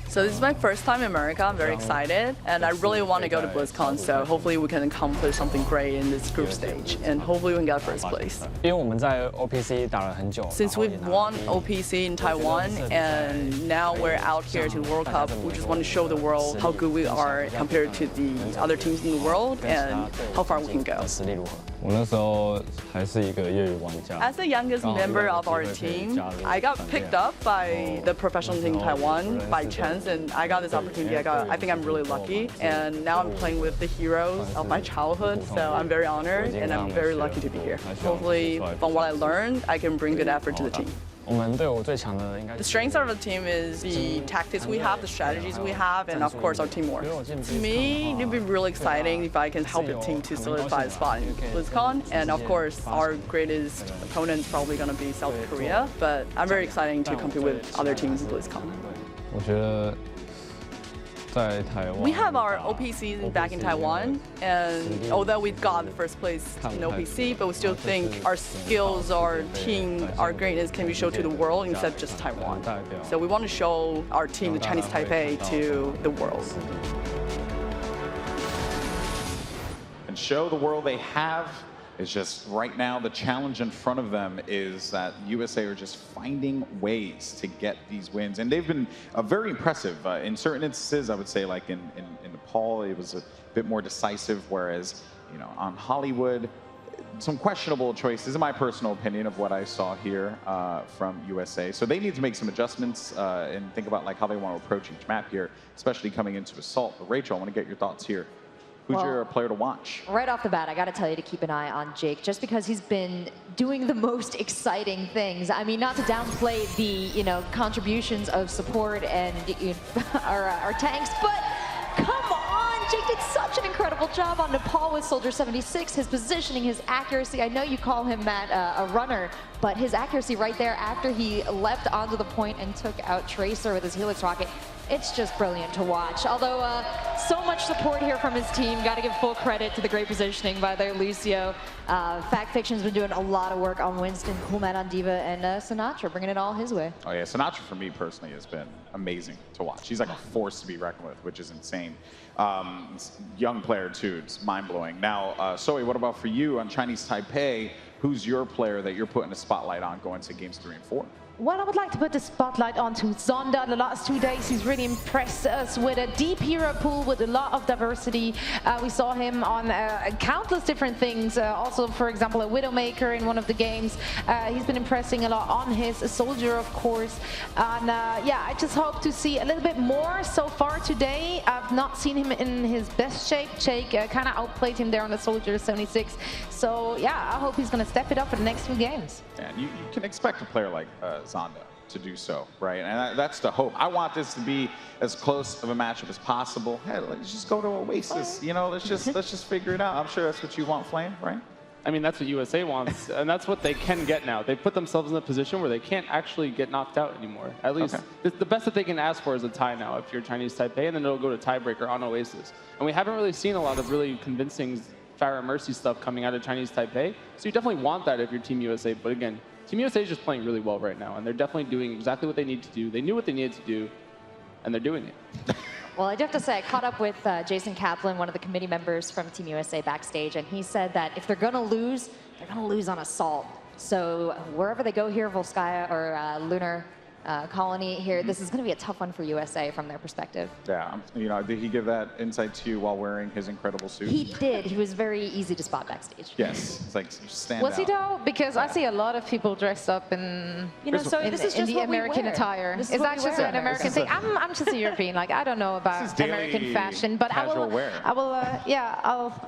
So this is my first time in America. I'm very excited, and I really want to go to BlizzCon. So hopefully we can accomplish something great in this group stage, and hopefully we can get first place. 因为我们在 OPC 打了很久 Since we've won OPC in Taiwan, and now we're out here to the World Cup, we just want to show the world how good we are compared to the other teams in the world, and how far we can go. 实力如何？我那时候还是一个业余玩家。 As the youngest member of our team, I got picked up by the professional team in Taiwan by chance, and I got this opportunity. I think I'm really lucky, and now I'm playing with the heroes of my childhood, so I'm very honored, and I'm very lucky to be here. Hopefully, from what I learned, I can bring good effort to the team. 我们队伍最强的应该 The strengths of the team is the tactics we have, the strategies we have, and of course our teamwork. To me, it'd be really exciting if I can help the team to solidify a spot in BlizzCon. And of course, our greatest opponent is probably going to be South Korea, but I'm very excited to compete with other teams in BlizzCon. 我觉得在台湾 We have our OPC back in Taiwan, and although we got the first place in OPC, but we still think our skills, our team, our greatness can be shown to the world instead of just Taiwan. So we want to show our team, the Chinese Taipei, to the world. And show the world they have. It's just right now the challenge in front of them is that USA are just finding ways to get these wins, and they've been very impressive in certain instances. I would say, like in Nepal, it was a bit more decisive, whereas on Hollywood, some questionable choices, in my personal opinion, of what I saw here from USA. So they need to make some adjustments and think about like how they want to approach each map here, especially coming into Assault. But Rachel, I want to get your thoughts here. Who's your player to watch? Right off the bat, I got to tell you to keep an eye on Jake, just because he's been doing the most exciting things. I mean, not to downplay the contributions of support and our tanks, but come on, Jake did such an incredible job on Nepal with Soldier 76. His positioning, his accuracy. I know you call him, Matt, a runner, but his accuracy right there after he leapt onto the point and took out Tracer with his Helix rocket. It's just brilliant to watch. Although so much support here from his team. Got to give full credit to the great positioning by their Lucio. Fact Fiction's been doing a lot of work on Winston, Coolman on Diva, and Sinatra bringing it all his way. Oh yeah, Sinatra for me personally has been amazing to watch. He's like a force to be reckoned with, which is insane. Young player too, it's mind-blowing. Now, Zoe, what about for you on Chinese Taipei? Who's your player that you're putting a spotlight on going to games 3 and 4? Well, I would like to put the spotlight onto Zonda. The last 2 days, he's really impressed us with a deep hero pool with a lot of diversity. We saw him on countless different things. Also, for example, a Widowmaker in one of the games. He's been impressing a lot on his Soldier, of course. And yeah, I just hope to see a little bit more so far today. I've not seen him in his best shape. Jake kind of outplayed him there on the Soldier 76. So yeah, I hope he's going to step it up for the next 2 games. And you can expect a player like Zonda to do so, right? And that's the hope. I want this to be as close of a matchup as possible. Hey, let's just go to Oasis. Let's just figure it out. I'm sure that's what you want, Flame, right? I mean, that's what USA wants, and that's what they can get now. They put themselves in a position where they can't actually get knocked out anymore. At least the best that they can ask for is a tie now if you're Chinese Taipei, and then it'll go to tiebreaker on Oasis. And we haven't really seen a lot of really convincing Fire and Mercy stuff coming out of Chinese Taipei, so you definitely want that if you're Team USA. But again, Team USA is just playing really well right now, and they're definitely doing exactly what they need to do. They knew what they needed to do, and they're doing it. Well, I do have to say, I caught up with Jason Kaplan, one of the committee members from Team USA backstage, and he said that if they're going to lose, they're going to lose on Assault. So wherever they go here, Volskaya or Lunar Colony here, this is going to be a tough one for USA from their perspective. Yeah, did he give that insight to you while wearing his incredible suit? He did. He was very easy to spot backstage. Yes, it's like stand Was out. he though? Because I see a lot of people dressed up in so this is just the American attire. Is that just an American thing? I'm just a European. Like I don't know about American fashion, but I'll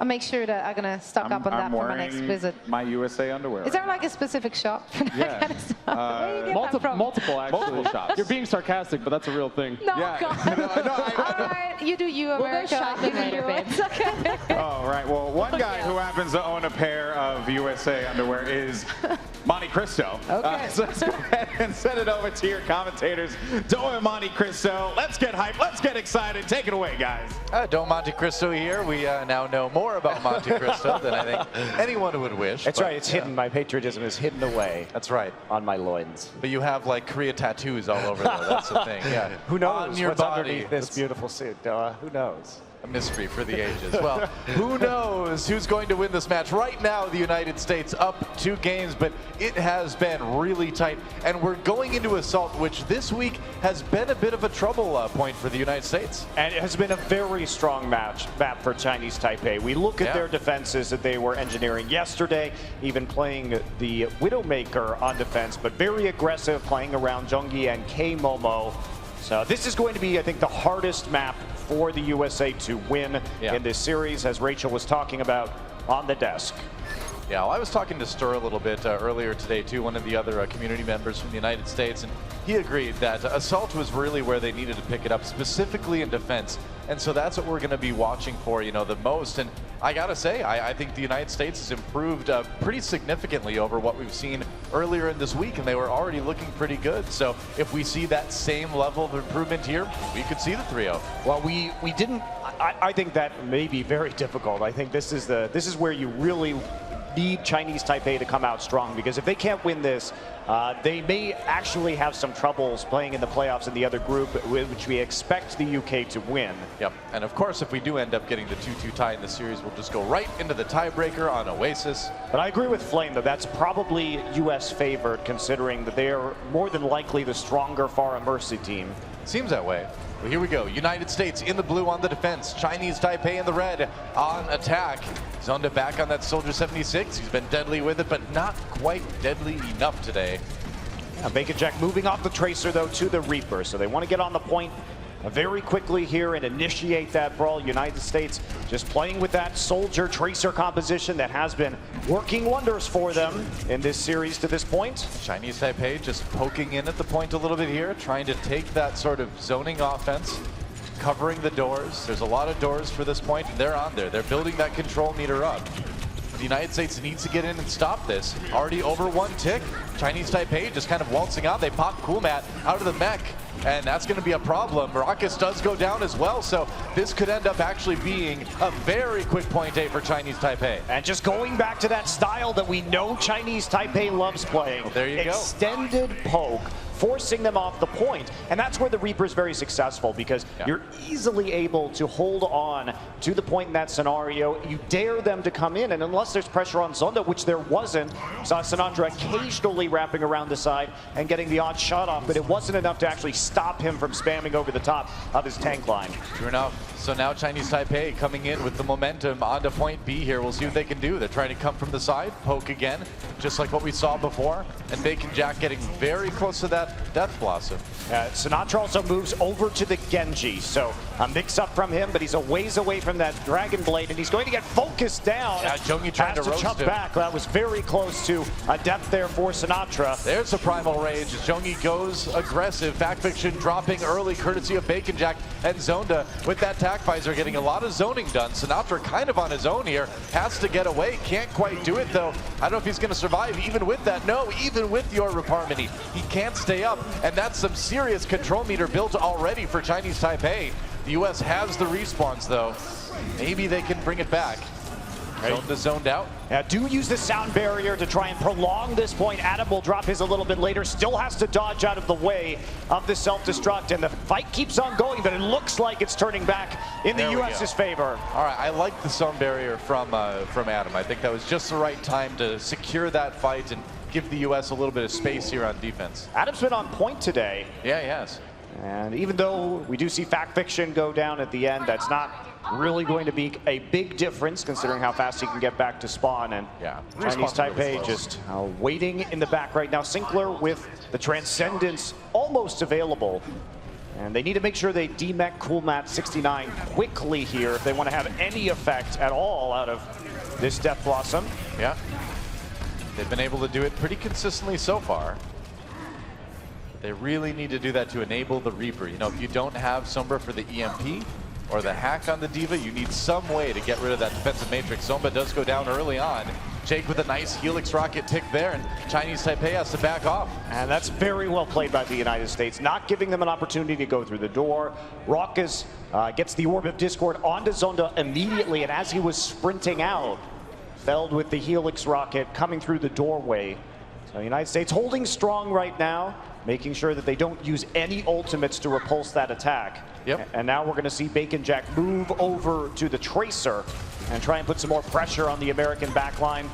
make sure that I'm gonna stock up on that for my next visit. My USA underwear. Is there like a specific shop for that kind of stuff? Where do you get that from? Multiple actually. Multiple shops. You're being sarcastic, but that's a real thing. No, Yeah. God. All right, you do you, America. You do you. It's okay. Oh, right. Well, one guy who happens to own a pair of USA underwear is Monte Cristo. Okay. So let's go ahead and send it over to your commentators. Dome and Monte Cristo. Let's get hyped. Let's get excited. Take it away, guys. Dome Monte Cristo here. We now know more about Monte Cristo than I think anyone would wish. That's right. It's hidden. My patriotism is hidden away. That's right. On my loins. But you have like Korea tattoos all over there. That's the thing. Yeah. Who knows on your what's body. underneath this beautiful suit? Who knows? A mystery for the ages. Well, who knows who's going to win this match? Right now, the United States up 2 games, but it has been really tight. And we're going into Assault, which this week has been a bit of a trouble point for the United States. And it has been a very strong map for Chinese Taipei. We look at their defenses that they were engineering yesterday, even playing the Widowmaker on defense, but very aggressive, playing around Zhongyi and K-Momo. So this is going to be, I think, the hardest map for the USA to win in this series, as Rachel was talking about on the desk. Yeah, well, I was talking to Stur a little bit earlier today, too, one of the other community members from the United States, and he agreed that Assault was really where they needed to pick it up, specifically in defense. And so that's what we're going to be watching for, you know, the most. And I got to say, I think the United States has improved pretty significantly over what we've seen earlier in this week, and they were already looking pretty good. So if we see that same level of improvement here, we could see the 3-0. Well, we didn't. I think that may be very difficult. I think this is where you really need Chinese Taipei to come out strong, because if they can't win this, they may actually have some troubles playing in the playoffs in the other group, which we expect the UK to win. Yep, and of course, if we do end up getting the 2-2 tie in the series, we'll just go right into the tiebreaker on Oasis. But I agree with Flame, though. That's probably US favored, considering that they are more than likely the stronger Farah Mercy team. Seems that way. Well, here we go. United States in the blue on the defense. Chinese Taipei in the red on attack. Zonda back on that Soldier 76. He's been deadly with it, but not quite deadly enough today. Yeah, Bacon Jack moving off the Tracer, though, to the Reaper. So they want to get on the point very quickly here and initiate that brawl. United States just playing with that Soldier Tracer composition that has been working wonders for them in this series to this point. Chinese Taipei just poking in at the point a little bit here, trying to take that sort of zoning offense, covering the doors. There's a lot of doors for this point, and they're on there. They're building that control meter up. The United States needs to get in and stop this. Already over 1 tick. Chinese Taipei just kind of waltzing out. They pop Cool Mat out of the mech, and that's going to be a problem. Maracas does go down as well, so this could end up actually being a very quick point A for Chinese Taipei. And just going back to that style that we know Chinese Taipei loves playing. Well, there you go. Extended poke, forcing them off the point. And that's where the Reaper is very successful, because you're easily able to hold on to the point in that scenario. You dare them to come in, and unless there's pressure on Zonda, which there wasn't, saw Sinatra occasionally wrapping around the side and getting the odd shot off, but it wasn't enough to actually stop him from spamming over the top of his tank line. True enough. So now Chinese Taipei coming in with the momentum onto point B here. We'll see what they can do. They're trying to come from the side, poke again, just like what we saw before. And Bacon Jack getting very close to that Death Blossom. Sinatra also moves over to the Genji. So a mix-up from him, but he's a ways away from that Dragon Blade, and he's going to get focused down. Yeah, Zhongyi trying to roast jump him. back. That was very close to a death there for Sinatra. There's the Primal Rage. Zhongyi goes aggressive. Fact Fiction dropping early, courtesy of Bacon Jack, and Zonda with that Tac Visor getting a lot of zoning done. Sinatra kind of on his own here. Has to get away. Can't quite do it, though. I don't know if he's going to survive even with that. No, even with your Rip Harmony, he can't stay up, and that's some serious control meter built already for Chinese Taipei. The U.S. has the respawns, though. Maybe they can bring it back. Zonda zoned out. Yeah, do use the sound barrier to try and prolong this point. Adam will drop his a little bit later. Still has to dodge out of the way of the self-destruct, and the fight keeps on going, but it looks like it's turning back in the U.S.'s favor. All right, I like the sound barrier from Adam. I think that was just the right time to secure that fight and give the U.S. a little bit of space here on defense. Adam's been on point today. Yeah, he has. And even though we do see Fact Fiction go down at the end, that's not really going to be a big difference considering how fast he can get back to spawn. And Chinese Taipei just waiting in the back right now. Sinclair with the Transcendence almost available. And they need to make sure they demech Cool Mat 69 quickly here if they want to have any effect at all out of this Death Blossom. Yeah. They've been able to do it pretty consistently so far. They really need to do that to enable the Reaper. You know, if you don't have Sombra for the EMP or the hack on the Diva, you need some way to get rid of that defensive matrix. Sombra does go down early on. Jake with a nice Helix rocket tick there, and Chinese Taipei has to back off. And that's very well played by the United States, not giving them an opportunity to go through the door. Raucus gets the Orb of Discord onto Zonda immediately, and as he was sprinting out, felled with the Helix rocket coming through the doorway. So the United States holding strong right now, making sure that they don't use any ultimates to repulse that attack. Yep. And now we're going to see Bacon Jack move over to the Tracer and try and put some more pressure on the American backline.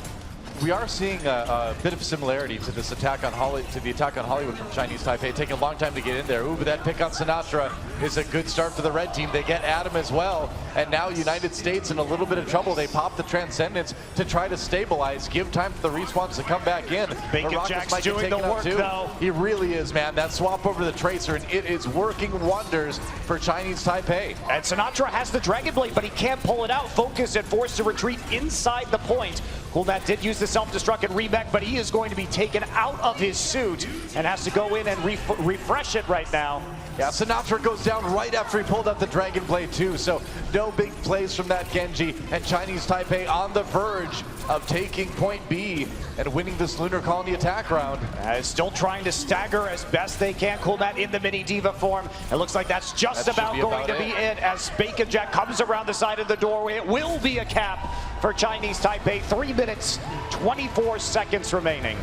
We are seeing a bit of similarity to this attack on the attack on Hollywood from Chinese Taipei. Taking a long time to get in there. Ooh, but that pick on Sinatra is a good start for the red team. They get Adam as well. And now United States in a little bit of trouble. They pop the Transcendence to try to stabilize, give time for the respawns to come back in. Bacon Jack's doing the work, though. He really is, man. That swap over the Tracer, and it is working wonders for Chinese Taipei. And Sinatra has the Dragon Blade, but he can't pull it out. Focus and forced to retreat inside the point. Coolmat did use the self-destruct and remech, but he is going to be taken out of his suit and has to go in and refresh it right now. Yeah, Sinatra goes down right after he pulled out the Dragon Blade too, so no big plays from that Genji, and Chinese Taipei on the verge of taking point B and winning this Lunar Colony attack round. Still trying to stagger as best they can. Coolmat in the mini diva form. It looks like that's just about going to be it as Bacon Jack comes around the side of the doorway. It will be a cap for Chinese Taipei. 3 minutes, 24 seconds remaining.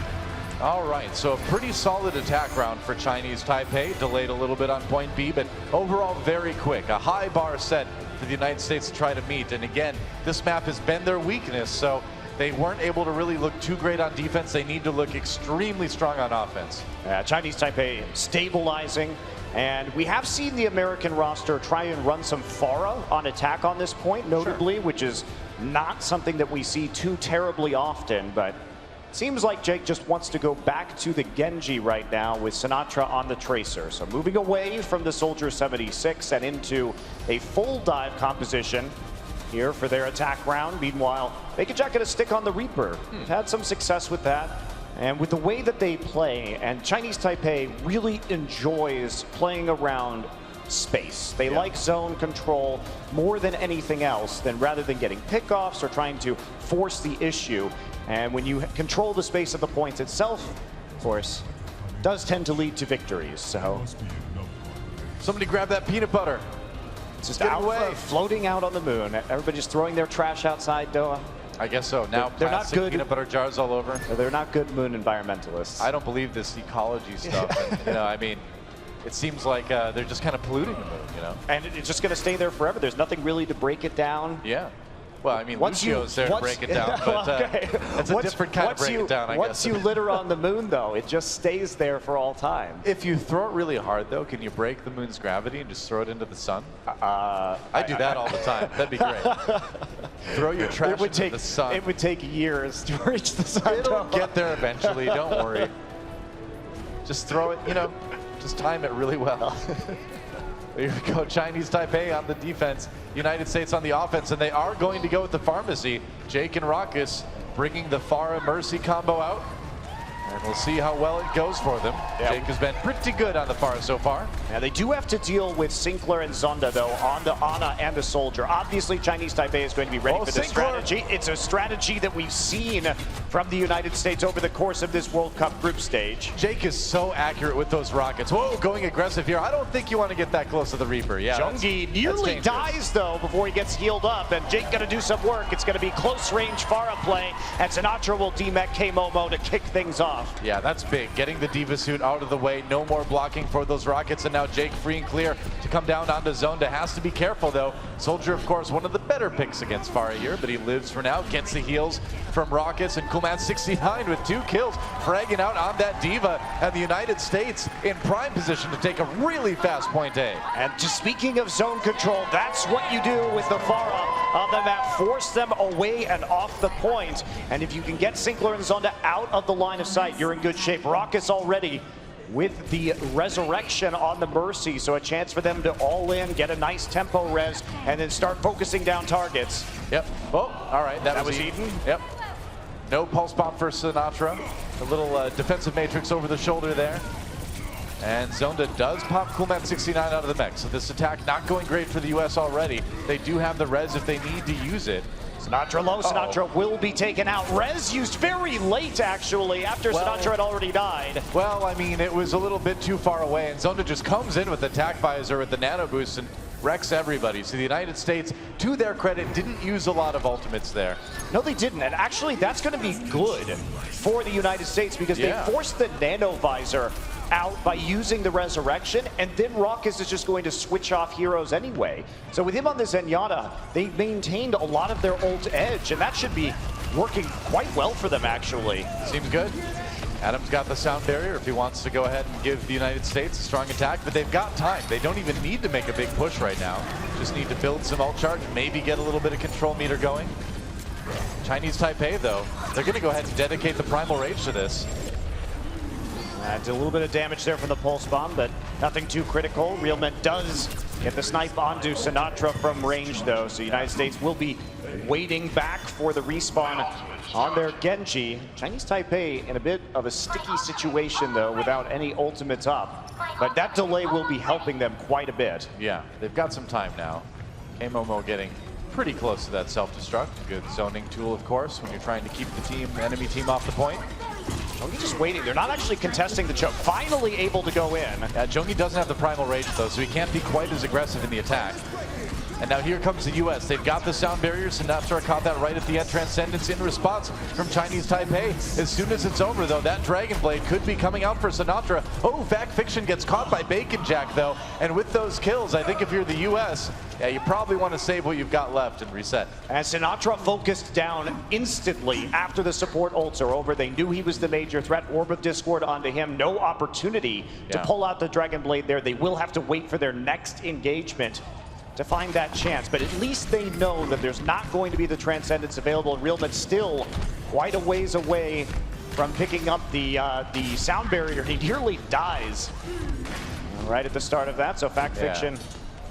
All right, so a pretty solid attack round for Chinese Taipei. Delayed a little bit on point B, but overall very quick. A high bar set for the United States to try to meet. And again, this map has been their weakness, so they weren't able to really look too great on defense. They need to look extremely strong on offense. Chinese Taipei stabilizing. And we have seen the American roster try and run some Pharah on attack on this point, notably, which is not something that we see too terribly often, but seems like Jake just wants to go back to the Genji right now with Sinatra on the Tracer. So moving away from the Soldier 76 and into a full dive composition here for their attack round. Meanwhile, Bacon Jack going to stick on the Reaper. They've had some success with that. And with the way that they play, and Chinese Taipei really enjoys playing around space. They like zone control more than anything else, rather than getting pickoffs or trying to force the issue. And when you control the space of the points itself, of course, does tend to lead to victories. So somebody grab that peanut butter. It's just out floating out on the moon. Everybody's throwing their trash outside Doha. I guess so. Now they're not good peanut butter jars all over. They're not good moon environmentalists. I don't believe this ecology stuff. And, you know, I mean, it seems like they're just kind of polluting the moon, you know. And it's just going to stay there forever. There's nothing really to break it down. Yeah. Well, I mean, Lucio's there to break it down, but it's a different kind of break it down, I guess. Once you litter on the moon, though, it just stays there for all time. If you throw it really hard, though, can you break the moon's gravity and just throw it into the sun? I do that all the time. That'd be great. Throw your trash into the sun. It would take years to reach the sun. It'll get there eventually, don't worry. Just throw it, you know, just time it really well. Here we go, Chinese Taipei on the defense, United States on the offense, and they are going to go with the pharmacy. Jake and Raucus bringing the Pharah Mercy combo out, and we'll see how well it goes for them. Yep. Jake has been pretty good on the Pharah so far. Now they do have to deal with Sinclair and Zonda, though, on the Ana and the Soldier. Obviously, Chinese Taipei is going to be ready for this strategy. It's a strategy that we've seen from the United States over the course of this World Cup group stage. Jake is so accurate with those rockets. Whoa, going aggressive here. I don't think you want to get that close to the Reaper. Yeah, Jungi nearly dies, though, before he gets healed up, and Jake going to do some work. It's going to be close-range Pharah play, and Sinatra will demech K-Momo to kick things off. Yeah, that's big. Getting the Diva suit out of the way. No more blocking for those rockets, and now Jake free and clear to come down onto Zonda. Has to be careful, though. Soldier, of course, one of the better picks against Pharah here, but he lives for now. Gets the heals from Rockets, and Coolmat 69 with 2 kills, fragging out on that Diva, and the United States in prime position to take a really fast point A. And just speaking of zone control, that's what you do with the Pharah on the map. Force them away and off the point. And if you can get Sinclair and Zonda out of the line of sight, you're in good shape. Rockets already with the resurrection on the Mercy, so a chance for them to all in, get a nice tempo res, and then start focusing down targets. Yep. Oh, all right. That was Eden. Yep. No pulse bomb for Sinatra. A little defensive matrix over the shoulder there. And Zonda does pop Coolmat 69 out of the mech. So this attack not going great for the US already. They do have the res if they need to use it. Sinatra low. Sinatra will be taken out. Rez used very late, actually, after Sinatra had already died. Well, I mean, it was a little bit too far away, and Zonda just comes in with the attack visor with the nano boost and wrecks everybody. So the United States, to their credit, didn't use a lot of ultimates there. No, they didn't. And actually, that's going to be good for the United States because they forced the nano visor out by using the resurrection, and then Raucus is just going to switch off heroes anyway. So with him on the Zenyatta, they maintained a lot of their ult edge, and that should be working quite well for them, actually. Seems good. Adam's got the sound barrier if he wants to go ahead and give the United States a strong attack, but they've got time. They don't even need to make a big push right now. Just need to build some ult charge, maybe get a little bit of control meter going. Chinese Taipei, though, they're going to go ahead and dedicate the Primal Rage to this. Did a little bit of damage there from the pulse bomb, but nothing too critical. Realment does get the snipe onto Sinatra from range, though, so United States will be waiting back for the respawn on their Genji. Chinese Taipei in a bit of a sticky situation, though, without any ultimates up. But that delay will be helping them quite a bit. Yeah, they've got some time now. K-Momo getting pretty close to that self-destruct. Good zoning tool, of course, when you're trying to keep the enemy team off the point. Jongi just waiting. They're not actually contesting the choke. Finally able to go in. Jongi doesn't have the Primal Rage, though, so he can't be quite as aggressive in the attack. And now here comes the U.S. They've got the sound barrier. Sinatra caught that right at the end. Transcendence in response from Chinese Taipei. As soon as it's over, though, that Dragon Blade could be coming out for Sinatra. Oh, Fact Fiction gets caught by Bacon Jack, though. And with those kills, I think if you're the U.S., yeah, you probably want to save what you've got left and reset. And Sinatra focused down instantly after the support ults are over. They knew he was the major threat. Orb of Discord onto him. No opportunity to pull out the Dragon Blade there. They will have to wait for their next engagement to find that chance, but at least they know that there's not going to be the Transcendence available, and Realman's still quite a ways away from picking up the sound barrier. He nearly dies right at the start of that, so Fact Fiction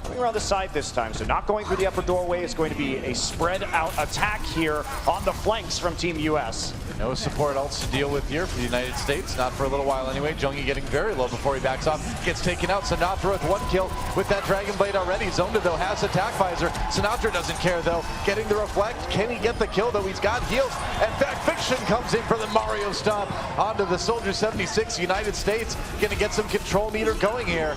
coming around the side this time, so not going through the upper doorway. It's going to be a spread out attack here on the flanks from Team US. No support ults to deal with here for the United States, not for a little while anyway. Jongi getting very low before he backs off, gets taken out. Sinatra with one kill with that Dragon Blade already. Zonda, though, has attack visor. Sinatra doesn't care, though. Getting the reflect. Can he get the kill, though? He's got heals. And Fact Fiction comes in for the Mario stomp onto the Soldier 76. United States going to get some control meter going here.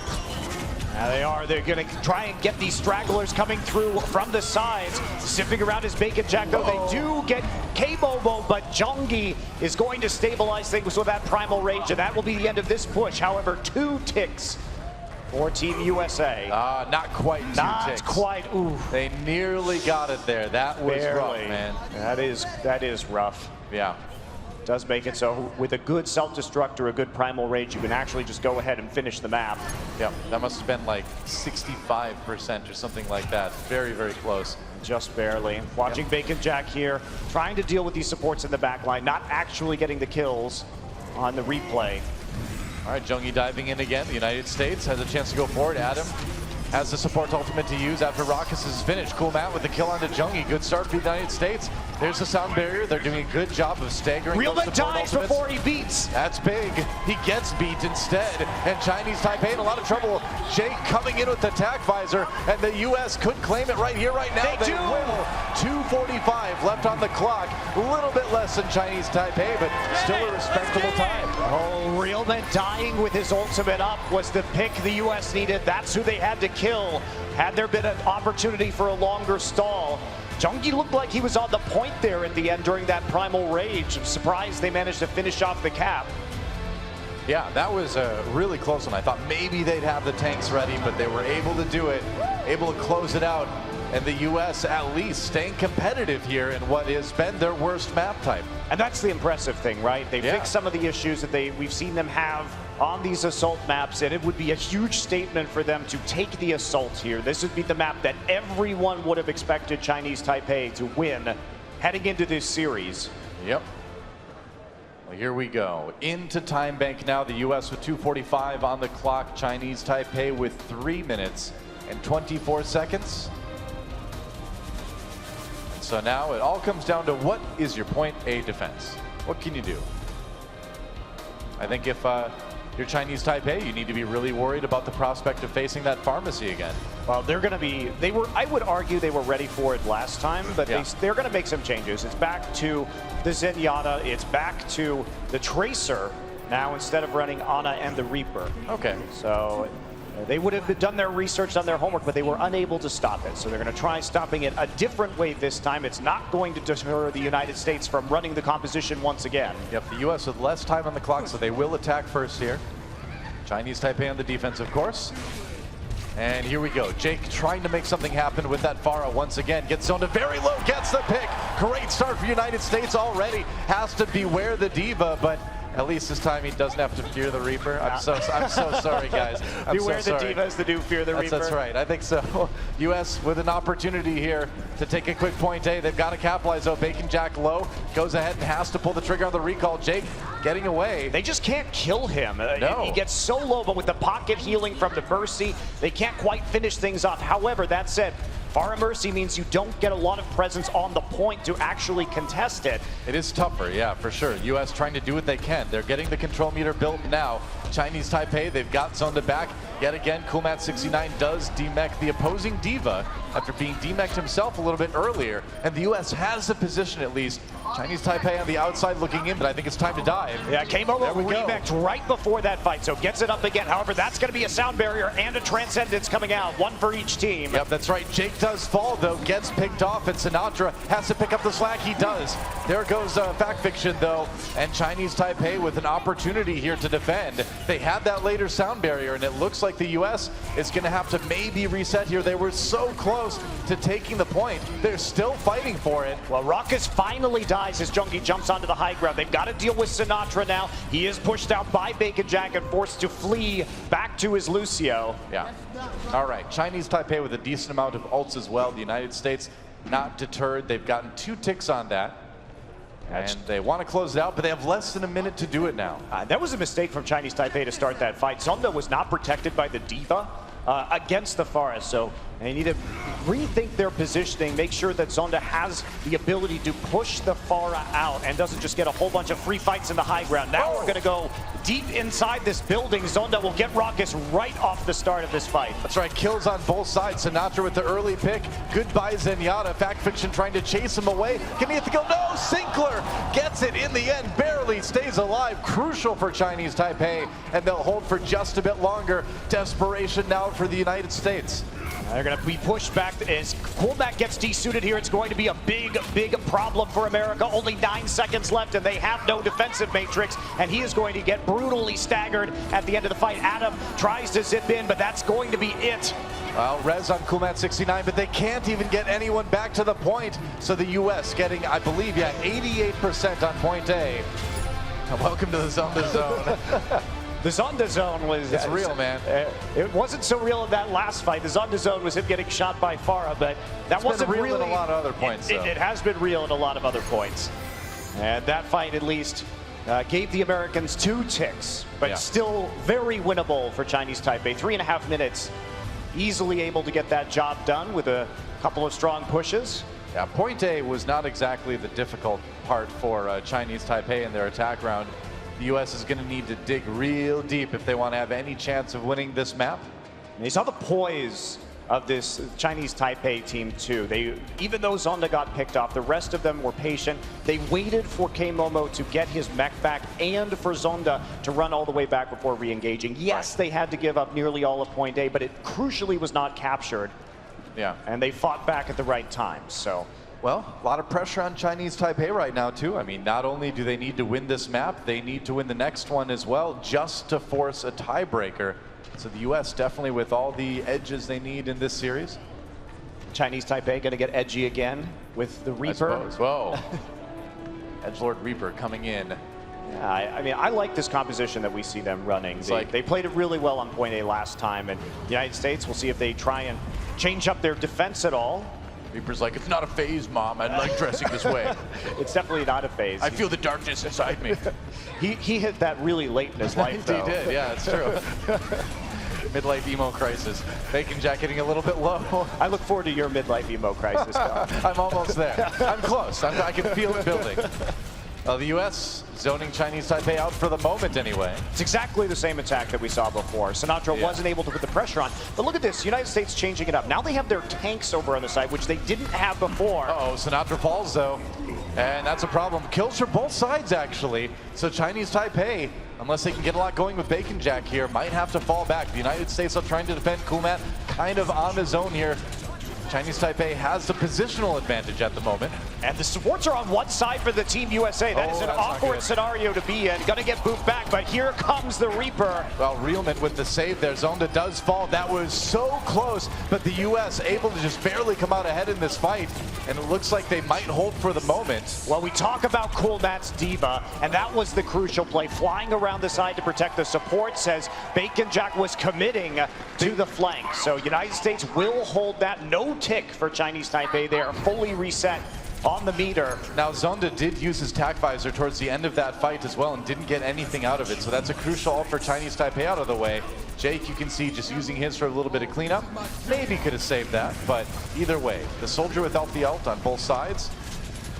Now they are. They're going to try and get these stragglers coming through from the sides. Zipping around his Bacon Jack, though. They do get K-Bobo, but Jongi is going to stabilize things with that Primal Rage, and that will be the end of this push. However, 2 ticks for Team USA. Not quite 2 ticks. Not quite. Ooh. They nearly got it there. That was rough, man. That is rough. Yeah. Does make it so with a good self-destruct or a good Primal Rage, you can actually just go ahead and finish the map. Yep, that must have been like 65% or something like that. Very, very close. Just barely. Watching Bacon Jack here, trying to deal with these supports in the back line, not actually getting the kills on the replay. All right, Jongi diving in again. The United States has a chance to go forward. Adam has the support ultimate to use after Raucus is finished. Cool Matt with the kill onto Jongi. Good start for the United States. There's the sound barrier. They're doing a good job of staggering Realman those support dies ultimates. before he beats. That's big. He gets beat instead. And Chinese Taipei in a lot of trouble. Jake coming in with the attack visor, and the U.S. could claim it right here, right now. They do. Will. 2:45 left on the clock. A little bit less than Chinese Taipei, but still a respectable time. Oh, Realman dying with his ultimate up was the pick the U.S. needed. That's who they had to kill. Had there been an opportunity for a longer stall, Jongi looked like he was on the point there at the end during that Primal Rage. I'm surprised they managed to finish off the cap. Yeah, that was a really close one. I thought maybe they'd have the tanks ready, but they were able to do it, able to close it out. And the U.S. at least staying competitive here in what has been their worst map type. And that's the impressive thing, right? They fixed some of the issues that we've seen them have on these assault maps, and it would be a huge statement for them to take the assault here. This would be the map that everyone would have expected Chinese Taipei to win heading into this series. Yep. Well, here we go. Into time bank now. The U.S. with 2:45 on the clock. Chinese Taipei with 3 minutes and 24 seconds. So now it all comes down to what is your point A defense? What can you do? I think if you're Chinese Taipei, you need to be really worried about the prospect of facing that pharmacy again. Well, they're going to be, I would argue they were ready for it last time, but they're going to make some changes. It's back to the Zenyatta, it's back to the Tracer now instead of running Ana and the Reaper. Okay. So they would have done their research, done their homework, but they were unable to stop it. So they're going to try stopping it a different way this time. It's not going to deter the United States from running the composition once again. Yep, the U.S. with less time on the clock, so they will attack first here. Chinese Taipei on the defense, of course. And here we go. Jake trying to make something happen with that Pharah once again. Gets zoned to very low, gets the pick. Great start for United States already. Has to beware the Diva, but at least this time he doesn't have to fear the Reaper. I'm so sorry, guys. Beware the Diva is the new fear the Reaper. That's right. I think so. U.S. with an opportunity here to take a quick point A. They've got to capitalize though. Bacon Jack low, goes ahead and has to pull the trigger on the recall. Jake getting away. They just can't kill him. No. He gets so low, but with the pocket healing from the Mercy, they can't quite finish things off. However, that said, Pharah Mercy means you don't get a lot of presence on the point to actually contest it. It is tougher, yeah, for sure. U.S. trying to do what they can. They're getting the control meter built now. Chinese Taipei, they've got zoned it back. Yet again, Kumat69 does demech the opposing Diva after being demeched himself a little bit earlier. And the U.S. has the position at least. Chinese Taipei on the outside looking in, but I think it's time to dive. Yeah, came over remech right before that fight, so gets it up again. However, that's going to be a sound barrier and a Transcendence coming out, one for each team. Yep, that's right. Jake does fall, though, gets picked off, and Sinatra has to pick up the slack. He does. There goes Fact Fiction, though, and Chinese Taipei with an opportunity here to defend. They had that later sound barrier, and it looks like the U.S. is going to have to maybe reset here. They were so close to taking the point. They're still fighting for it. Well, Ruckus finally dies as Junkie jumps onto the high ground. They've got to deal with Sinatra now. He is pushed out by Bacon Jack and forced to flee back to his Lucio. Yeah. All right. Chinese Taipei with a decent amount of ults as well. The United States not deterred. They've gotten 2 ticks on that. And they want to close it out, but they have less than a minute to do it now. That was a mistake from Chinese Taipei to start that fight. Zonda was not protected by the Diva against the Pharah, so they need to rethink their positioning, make sure that Zonda has the ability to push the Pharah out and doesn't just get a whole bunch of free fights in the high ground. Now we're going to go deep inside this building. Zonda will get Ruckus right off the start of this fight. That's right, kills on both sides. Sinatra with the early pick. Goodbye Zenyatta. Fact Fiction trying to chase him away. Can he hit the kill? No, Sinclair gets it in the end, barely stays alive. Crucial for Chinese Taipei, and they'll hold for just a bit longer. Desperation now for the United States. They're going to be pushed back. As Pullback gets desuited here, it's going to be a big problem for America. Only 9 seconds left, and they have no defensive matrix, and he is going to get brutally staggered at the end of the fight. Adam tries to zip in, but that's going to be it. Well, res on Kumat69, but they can't even get anyone back to the point. So the U.S. getting, I believe, 88% on point A. Welcome to the Zonda Zone. The Zonda Zone was... It's real, man. It wasn't so real in that last fight. The Zonda Zone was him getting shot by Pharah, but that wasn't real really... in a lot of other points, though. It has been real in a lot of other points. And that fight, at least, gave the Americans 2 ticks, but still very winnable for Chinese Taipei. 3.5 minutes, easily able to get that job done with a couple of strong pushes. Yeah, point A was not exactly the difficult part for Chinese Taipei in their attack round. The U.S. is going to need to dig real deep if they want to have any chance of winning this map. And you saw the poise of this Chinese Taipei team too. Even though Zonda got picked off, the rest of them were patient. They waited for K-Momo to get his mech back and for Zonda to run all the way back before re-engaging. Yes, they had to give up nearly all of point A, but it crucially was not captured. Yeah. And they fought back at the right time, so... Well, a lot of pressure on Chinese Taipei right now, too. I mean, not only do they need to win this map, they need to win the next one as well, just to force a tiebreaker. So the U.S. definitely with all the edges they need in this series. Chinese Taipei going to get edgy again with the Reaper. I suppose. Whoa. Edgelord Reaper coming in. Yeah, I mean, I like this composition that we see them running. They played it really well on point A last time, and the United States, we'll see if they try and change up their defense at all. Reaper's like, it's not a phase, Mom. I like dressing this way. It's definitely not a phase. I feel the darkness inside me. He hit that really late in his life, though. He did, yeah, it's true. Midlife emo crisis. Bacon Jack getting a little bit low. I look forward to your midlife emo crisis, though. I'm almost there. I'm close. I can feel it building. The U.S. zoning Chinese Taipei out for the moment anyway. It's exactly the same attack that we saw before. Sinatra wasn't able to put the pressure on. But look at this, United States changing it up. Now they have their tanks over on the side, which they didn't have before. Uh-oh, Sinatra falls though. And that's a problem. Kills for both sides actually. So Chinese Taipei, unless they can get a lot going with Bacon Jack here, might have to fall back. The United States are trying to defend. Kumat kind of on his own here. Chinese Taipei has the positional advantage at the moment. And the supports are on one side for the Team USA. That is an awkward scenario to be in. Gonna get booped back, but here comes the Reaper. Well, Realman with the save there. Zonda does fall. That was so close, but the U.S. able to just barely come out ahead in this fight. And it looks like they might hold for the moment. Well, we talk about Coolmat's Diva, and that was the crucial play. Flying around the side to protect the support, says Bacon Jack was committing to the flank. So United States will hold that. No tick for Chinese Taipei. They are fully reset on the meter. Now Zonda did use his tack visor towards the end of that fight as well and didn't get anything out of it. So that's a crucial ult for Chinese Taipei out of the way. Jake, you can see just using his for a little bit of cleanup. Maybe could have saved that, but either way, the soldier without the ult on both sides.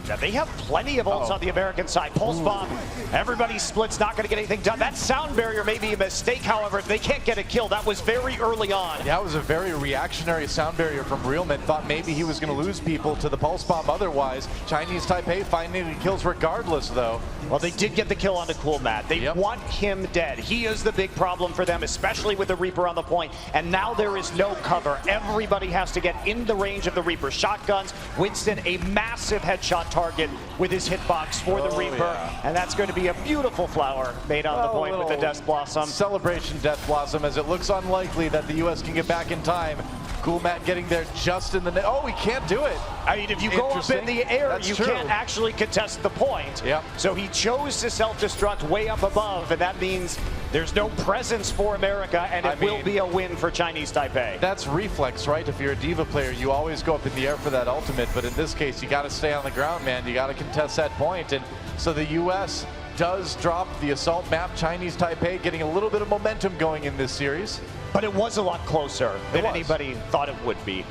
Now they have plenty of ults on the American side. Pulse bomb, everybody splits, not going to get anything done. That sound barrier may be a mistake, however, if they can't get a kill. That was very early on. Yeah, it was a very reactionary sound barrier from Realman. Thought maybe he was going to lose people to the pulse bomb otherwise. Chinese Taipei finding the kills regardless, though. Well, they did get the kill on the Coolmat. They want him dead. He is the big problem for them, especially with the Reaper on the point. And now there is no cover. Everybody has to get in the range of the Reaper. Shotguns, Winston, a massive headshot target with his hitbox for the Reaper. And that's going to be a beautiful flower made on the point with the Death Blossom. Celebration Death Blossom, as it looks unlikely that the U.S. can get back in time. Coolmat getting there just in the net. Oh, he can't do it. I mean, if you go up in the air, you can't actually contest the point. Yep. So he chose to self-destruct way up above, and that means there's no presence for America, and it will be a win for Chinese Taipei. That's reflex, right? If you're a Diva player, you always go up in the air for that ultimate, but in this case, you got to stay on the ground, man. You got to contest that point, and so the U.S. does drop the assault map. Chinese Taipei getting a little bit of momentum going in this series. But it was a lot closer than anybody thought it would be.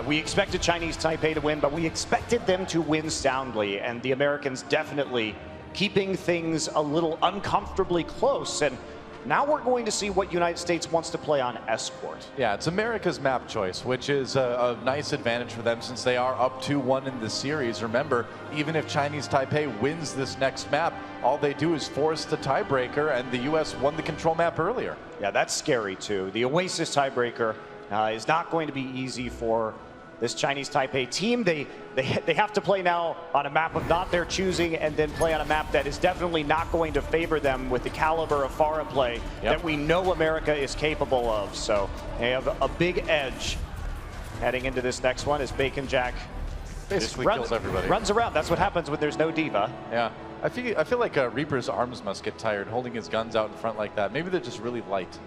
We expected Chinese Taipei to win, but we expected them to win soundly, and the Americans definitely keeping things a little uncomfortably close. And now we're going to see what United States wants to play on Escort. Yeah, it's America's map choice, which is a nice advantage for them since they are up 2-1 in the series. Remember, even if Chinese Taipei wins this next map, all they do is force the tiebreaker, and the U.S. won the control map earlier. Yeah, that's scary too. The Oasis tiebreaker is not going to be easy for this Chinese Taipei team. They have to play now on a map of not their choosing, and then play on a map that is definitely not going to favor them with the caliber of Pharah play that we know America is capable of. So they have a big edge heading into this next one as Bacon Jack basically kills everybody. Runs around. That's what happens when there's no Diva. Yeah. I feel like Reaper's arms must get tired holding his guns out in front like that. Maybe they're just really light.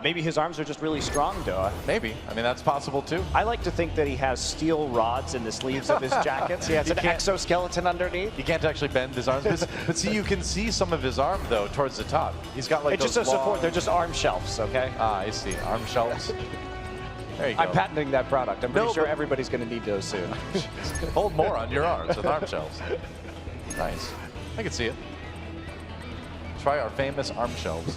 Maybe his arms are just really strong, Doa. Maybe. I mean, that's possible too. I like to think that he has steel rods in the sleeves of his jackets. He has an exoskeleton underneath. He can't actually bend his arms. But see, you can see some of his arm, though, towards the top. He's got like it's just a support. They're just arm shelves, okay? Ah, I see. Arm shelves. There you go. I'm patenting that product. I'm pretty sure everybody's going to need those soon. Hold more on your arms with arm shelves. Nice. I can see it. Try our famous arm shelves.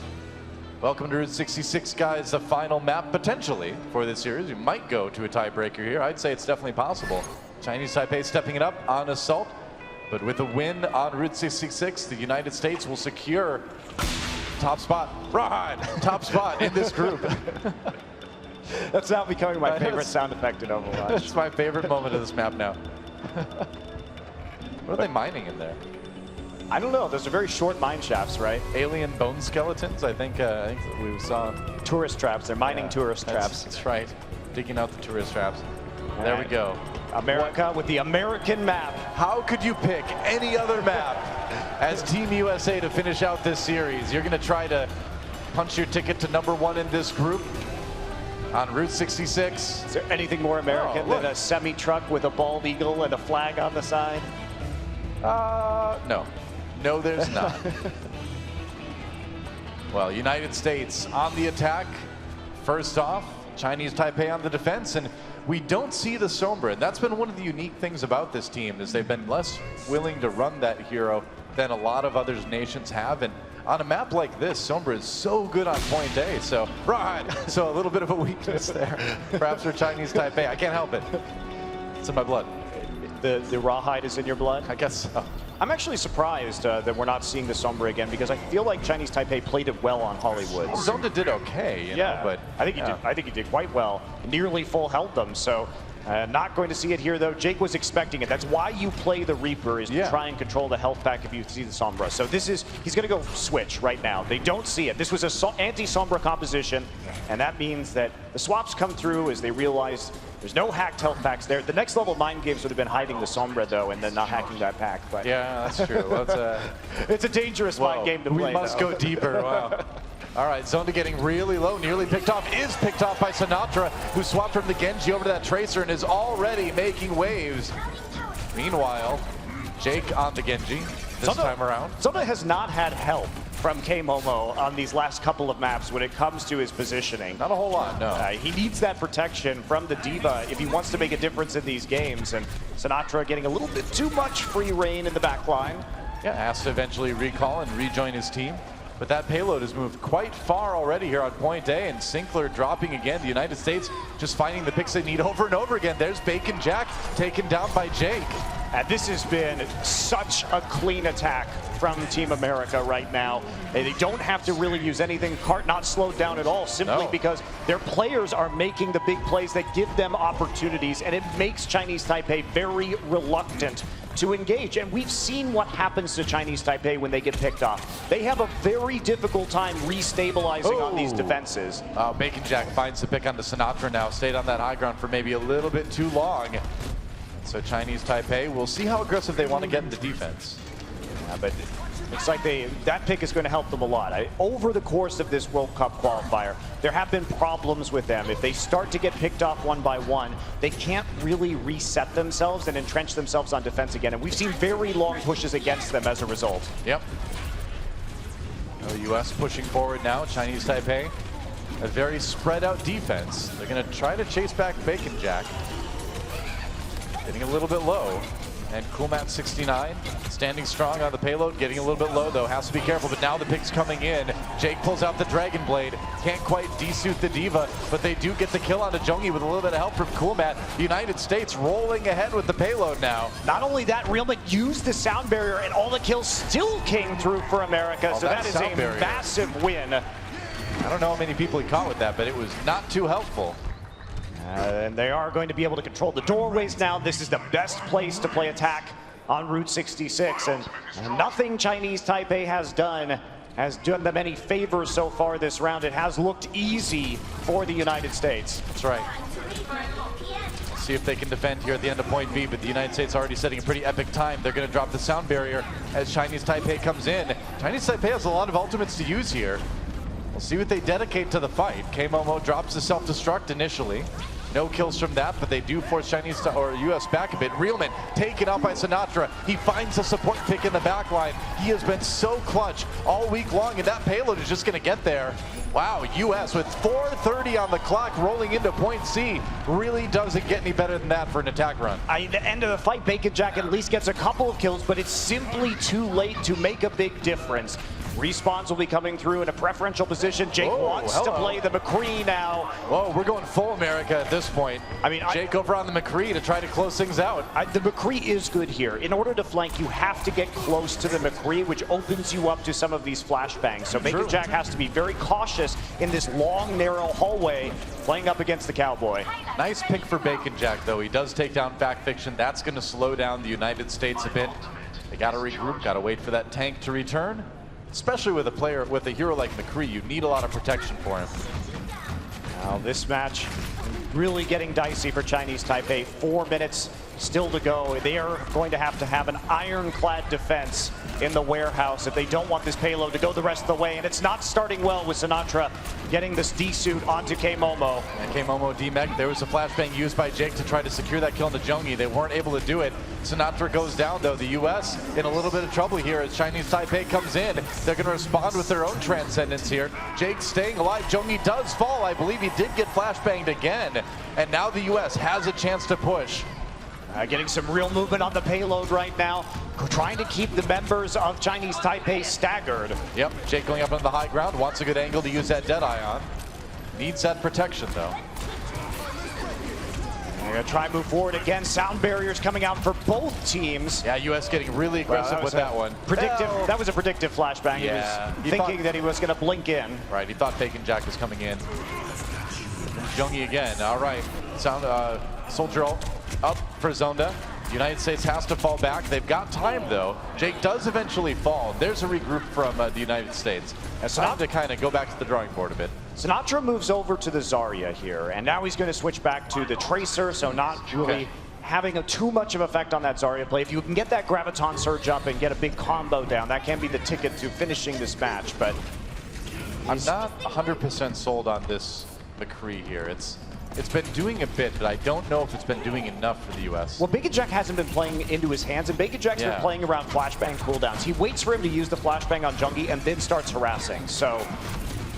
Welcome to Route 66, guys. The final map, potentially, for this series. We might go to a tiebreaker here. I'd say it's definitely possible. Chinese Taipei stepping it up on Assault. But with a win on Route 66, the United States will secure top spot. Rawhide! Top spot in this group. That's now becoming my favorite sound effect in Overwatch. It's my favorite moment of this map now. What are they mining in there? I don't know. Those are very short mine shafts, right? Alien bone skeletons, I think we saw. Tourist traps. They're mining tourist traps. That's right. Digging out the tourist traps. There we go. America with the American map. How could you pick any other map as Team USA to finish out this series? You're going to try to punch your ticket to #1 in this group on Route 66. Is there anything more American than a semi-truck with a bald eagle and a flag on the side? No. No, there's not. Well, United States on the attack. First off, Chinese Taipei on the defense, and we don't see the Sombra. And that's been one of the unique things about this team, is they've been less willing to run that hero than a lot of other nations have. And on a map like this, Sombra is so good on point A. So, right. So a little bit of a weakness there, perhaps for Chinese Taipei. I can't help it. It's in my blood. The rawhide is in your blood? I guess so. I'm actually surprised that we're not seeing the Sombra again, because I feel like Chinese Taipei played it well on Hollywood. Well, Zonda did okay, you know, but I think he did. I think he did quite well. Nearly full held them. So not going to see it here, though. Jake was expecting it. That's why you play the Reaper, is to try and control the health pack if you see the Sombra. So this is, he's going to go switch right now. They don't see it. This was a anti-Sombra composition, and that means that the swaps come through as they realize there's no hacked health packs there. The next level mind games would have been hiding the Sombra, though, and then not hacking that pack. But yeah, that's true. Well, it's a dangerous mind game to play. We must go deeper. Wow. All right, Zonda getting really low, nearly picked off, is picked off by Sinatra, who swapped from the Genji over to that Tracer and is already making waves. Meanwhile, Jake on the Genji this time around. Zonda has not had help from K-Momo on these last couple of maps when it comes to his positioning. Not a whole lot, no. He needs that protection from the D.Va if he wants to make a difference in these games, and Sinatra getting a little bit too much free reign in the back line. Yeah, has to eventually recall and rejoin his team. But that payload has moved quite far already here on point A, and Sinclair dropping again. The United States just finding the picks they need over and over again. There's Bacon Jack taken down by Jake. And this has been such a clean attack from Team America right now. They don't have to really use anything. Cart not slowed down at all, simply because their players are making the big plays that give them opportunities, and it makes Chinese Taipei very reluctant to engage. And we've seen what happens to Chinese Taipei when they get picked off. They have a very difficult time restabilizing on these defenses. Bacon Jack finds the pick on the Sinatra now. Stayed on that high ground for maybe a little bit too long. So Chinese Taipei, we'll see how aggressive they want to get into defense. Yeah, but it's like that pick is going to help them a lot. Over the course of this World Cup qualifier, there have been problems with them. If they start to get picked off one by one, they can't really reset themselves and entrench themselves on defense again. And we've seen very long pushes against them as a result. Yep. The U.S. pushing forward now. Chinese Taipei, a very spread out defense. They're going to try to chase back Bacon Jack. Getting a little bit low. And Kumat 69 standing strong on the payload, getting a little bit low though, has to be careful, but now the pick's coming in. Jake pulls out the Dragon Blade, can't quite desuit the D.Va, but they do get the kill on Jongi with a little bit of help from Kumat. The United States rolling ahead with the payload now. Not only that, Realman used the sound barrier and all the kills still came through for America, so that is a massive win. I don't know how many people he caught with that, but it was not too helpful. And they are going to be able to control the doorways now. This is the best place to play attack on Route 66. And nothing Chinese Taipei has done them any favors so far this round. It has looked easy for the United States. That's right. Let's see if they can defend here at the end of point B, but the United States already setting a pretty epic time. They're going to drop the sound barrier as Chinese Taipei comes in. Chinese Taipei has a lot of ultimates to use here. We'll see what they dedicate to the fight. K-Momo drops the self-destruct initially. No kills from that, but they do force Chinese or U.S. back a bit. Realman taken out by Sinatra. He finds a support pick in the back line. He has been so clutch all week long, and that payload is just going to get there. Wow, U.S. with 4:30 on the clock rolling into point C. Really doesn't get any better than that for an attack run. At the end of the fight, Bacon Jack at least gets a couple of kills, but it's simply too late to make a big difference. Respawns will be coming through in a preferential position. Jake wants to play the McCree now. Whoa, we're going full America at this point. I mean, Jake over on the McCree to try to close things out. The McCree is good here. In order to flank, you have to get close to the McCree, which opens you up to some of these flashbangs. So Bacon Jack has to be very cautious in this long, narrow hallway, playing up against the Cowboy. Nice pick for Bacon Jack, though. He does take down Fact Fiction. That's going to slow down the United States a bit. They got to regroup, got to wait for that tank to return. Especially with a player, with a hero like McCree, you need a lot of protection for him. Now this match really getting dicey for Chinese Taipei. 4 minutes still to go. They are going to have an ironclad defense in the warehouse if they don't want this payload to go the rest of the way. And it's not starting well with Sinatra getting this D-suit onto K-Momo. And K-Momo D-Mech, there was a flashbang used by Jake to try to secure that kill on the Jongi. They weren't able to do it. Sinatra goes down though. The U.S. in a little bit of trouble here as Chinese Taipei comes in. They're going to respond with their own transcendence here. Jake staying alive. Jongi does fall. I believe he did get flashbanged again. And now the U.S. has a chance to push. Getting some real movement on the payload right now. Trying to keep the members of Chinese Taipei staggered. Yep, Jake going up on the high ground. Wants a good angle to use that Deadeye on. Needs that protection, though. They're going to try and move forward again. Sound barriers coming out for both teams. Yeah, US getting really aggressive with that one. Predictive. That was a predictive flashbang. Yeah, he was thinking that he was going to blink in. Right, he thought Bacon Jack was coming in. Jungi again. All right, Sound Soldier up for Zonda. United States has to fall back. They've got time, though. Jake does eventually fall. There's a regroup from the United States. It's time to kind of go back to the drawing board a bit. Sinatra moves over to the Zarya here, and now he's going to switch back to the Tracer, so not really having too much of effect on that Zarya play. If you can get that Graviton Surge up and get a big combo down, that can be the ticket to finishing this match, but... I'm not 100% sold on this McCree here. It's been doing a bit, but I don't know if it's been doing enough for the US. Well, Bacon Jack hasn't been playing into his hands, and Bacon Jack's been playing around flashbang cooldowns. He waits for him to use the flashbang on Jungi and then starts harassing. So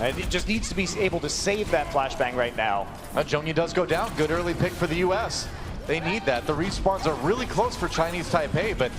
it just needs to be able to save that flashbang right now. Jungi does go down. Good early pick for the US. They need that. The respawns are really close for Chinese Taipei, but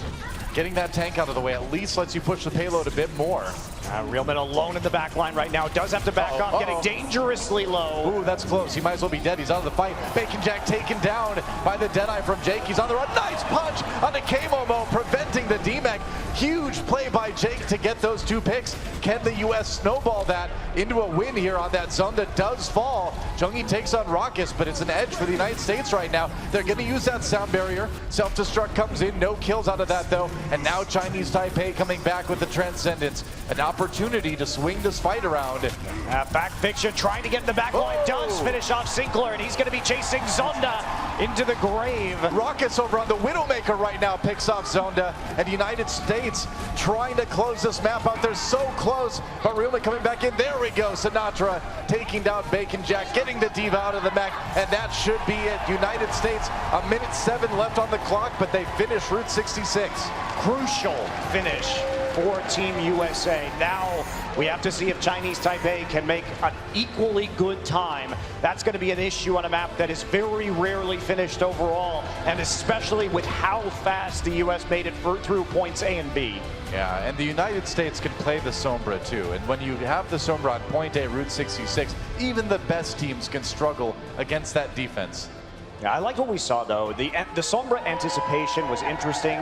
getting that tank out of the way at least lets you push the payload a bit more. Realman alone in the back line right now. Does have to back up, getting dangerously low. Ooh, that's close. He might as well be dead. He's out of the fight. Bacon Jack taken down by the Deadeye from Jake. He's on the run. Nice punch on the K-Momo, preventing the DMAC. Huge play by Jake to get those 2 picks. Can the US snowball that into a win here on that zone that does fall? Jungi takes on Raucus, but it's an edge for the United States right now. They're going to use that sound barrier. Self-destruct comes in. No kills out of that, though. And now Chinese Taipei coming back with the Transcendence. An opportunity to swing this fight around. Back Fiction trying to get in the back line. Does finish off Sinclair, and he's going to be chasing Zonda into the grave. Raucus over on the Widowmaker right now picks off Zonda, and the United States trying to close this map out. They're so close, but Realman coming back in. There we go. Sinatra taking down Bacon Jack, getting the diva out of the mech, and that should be it. United States, 1:07 left on the clock, but they finish Route 66. Crucial finish for Team USA. Now we have to see if Chinese Taipei can make an equally good time. That's going to be an issue on a map that is very rarely finished overall, and especially with how fast the US made it through points A and B. Yeah, and the United States can play the Sombra too. And when you have the Sombra on point A, Route 66, even the best teams can struggle against that defense. Yeah, I like what we saw, though. The Sombra anticipation was interesting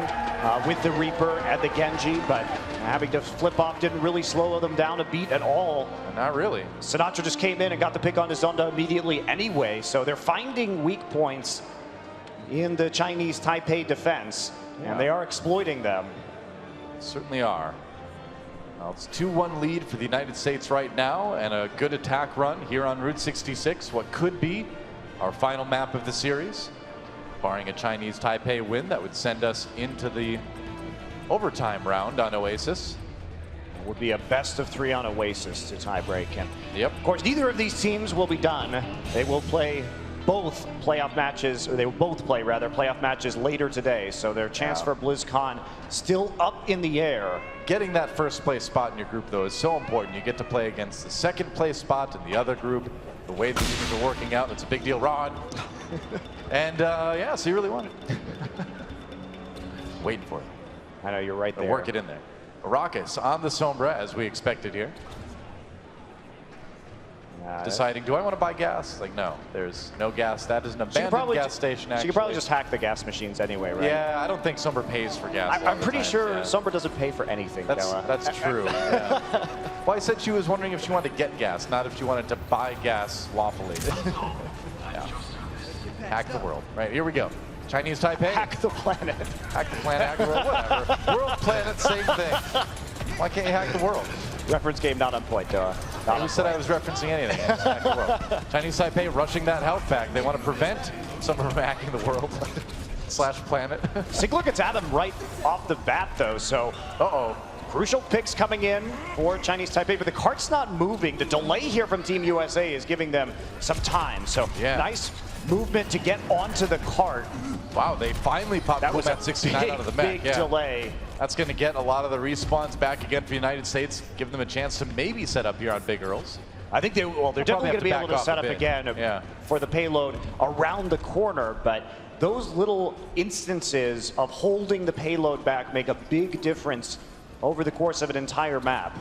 with the Reaper and the Genji, but having to flip off didn't really slow them down a beat at all. Not really. Sinatra just came in and got the pick on his Zonda immediately anyway, so they're finding weak points in the Chinese Taipei defense, and they are exploiting them. Certainly are. Well, it's 2-1 lead for the United States right now, and a good attack run here on Route 66. What could be our final map of the series, barring a Chinese Taipei win that would send us into the overtime round on Oasis. It would be a best of 3 on Oasis to tiebreak. And yep. Of course, neither of these teams will be done. They will play both playoff matches, or they will both play rather playoff matches later today. So their chance for BlizzCon still up in the air. Getting that first place spot in your group, though, is so important. You get to play against the second place spot in the other group. The way the teams are working out, it's a big deal, Rod. And yeah, so you really want it. Waiting for it. I know, you're right there. Work it in there. Raucus on the Sombra, as we expected here. Deciding, do I want to buy gas? Like, no, there's no gas. That is an abandoned gas station, actually. So you could probably just hack the gas machines anyway, right? Yeah, I don't think Sombra pays for gas. I'm pretty sure Sombra doesn't pay for anything. That's true. Yeah. Well, I said she was wondering if she wanted to get gas, not if she wanted to buy gas lawfully. Yeah. Hack the world. Right, here we go. Chinese Taipei. Hack the planet. Hack the planet, hack the world, whatever. World, planet, same thing. Why can't you hack the world? Reference game not on point, Noah. Who said I was referencing anything? Hack the world. Chinese Taipei rushing that health pack. They want to prevent someone from hacking the world. / planet. Sinclair gets at him right off the bat, though, so crucial picks coming in for Chinese Taipei, but the cart's not moving. The delay here from Team USA is giving them some time, so nice movement to get onto the cart. Wow, they finally popped that 69 out of the mech. Big delay. That's going to get a lot of the respawns back again for the United States, give them a chance to maybe set up here on Big Earls. I think they're definitely going to be able to set up again for the payload around the corner, but those little instances of holding the payload back make a big difference over the course of an entire map.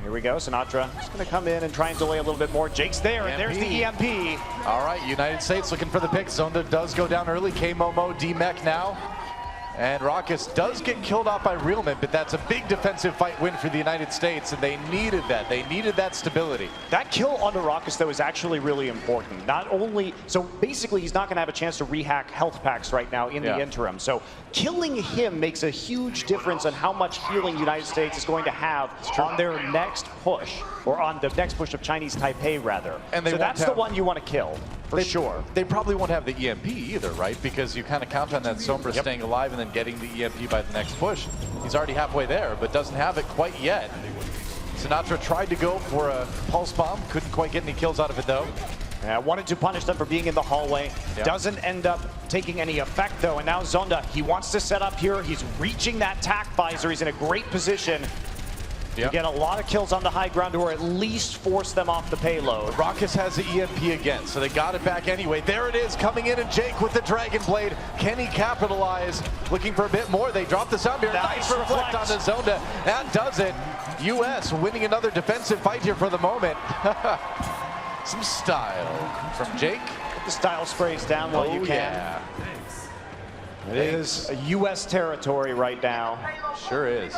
Here we go, Sinatra is going to come in and try and delay a little bit more. Jake's there, and there's the EMP. All right, United States looking for the pick. Zonda does go down early. K-Momo, D-Mech now. And Raucus does get killed off by Realman, but that's a big defensive fight win for the United States, and they needed that. They needed that stability. That kill onto Raucus, though, is actually really important. Not only, so basically he's not going to have a chance to rehack health packs right now in the interim. So killing him makes a huge difference on how much healing United States is going to have on their next push, or on the next push of Chinese Taipei, rather. And so that's the one you want to kill, for sure. They probably won't have the EMP either, right? Because you kind of count on that Sombra staying alive and then getting the EMP by the next push. He's already halfway there, but doesn't have it quite yet. Sinatra tried to go for a pulse bomb, couldn't quite get any kills out of it though. Wanted to punish them for being in the hallway. Doesn't end up taking any effect though, and now Zonda, he wants to set up here. He's reaching that tack visor. He's in a great position to get a lot of kills on the high ground, or at least force them off the payload. Raucus has the EMP again, so they got it back anyway. There it is, coming in, and Jake with the Dragon Blade. Can he capitalize? Looking for a bit more. They drop the sound barrier. Nice reflect on the Zonda. That does it. US winning another defensive fight here for the moment. Some style from Jake. Put the style sprays down while you can. It is US territory right now. Sure is.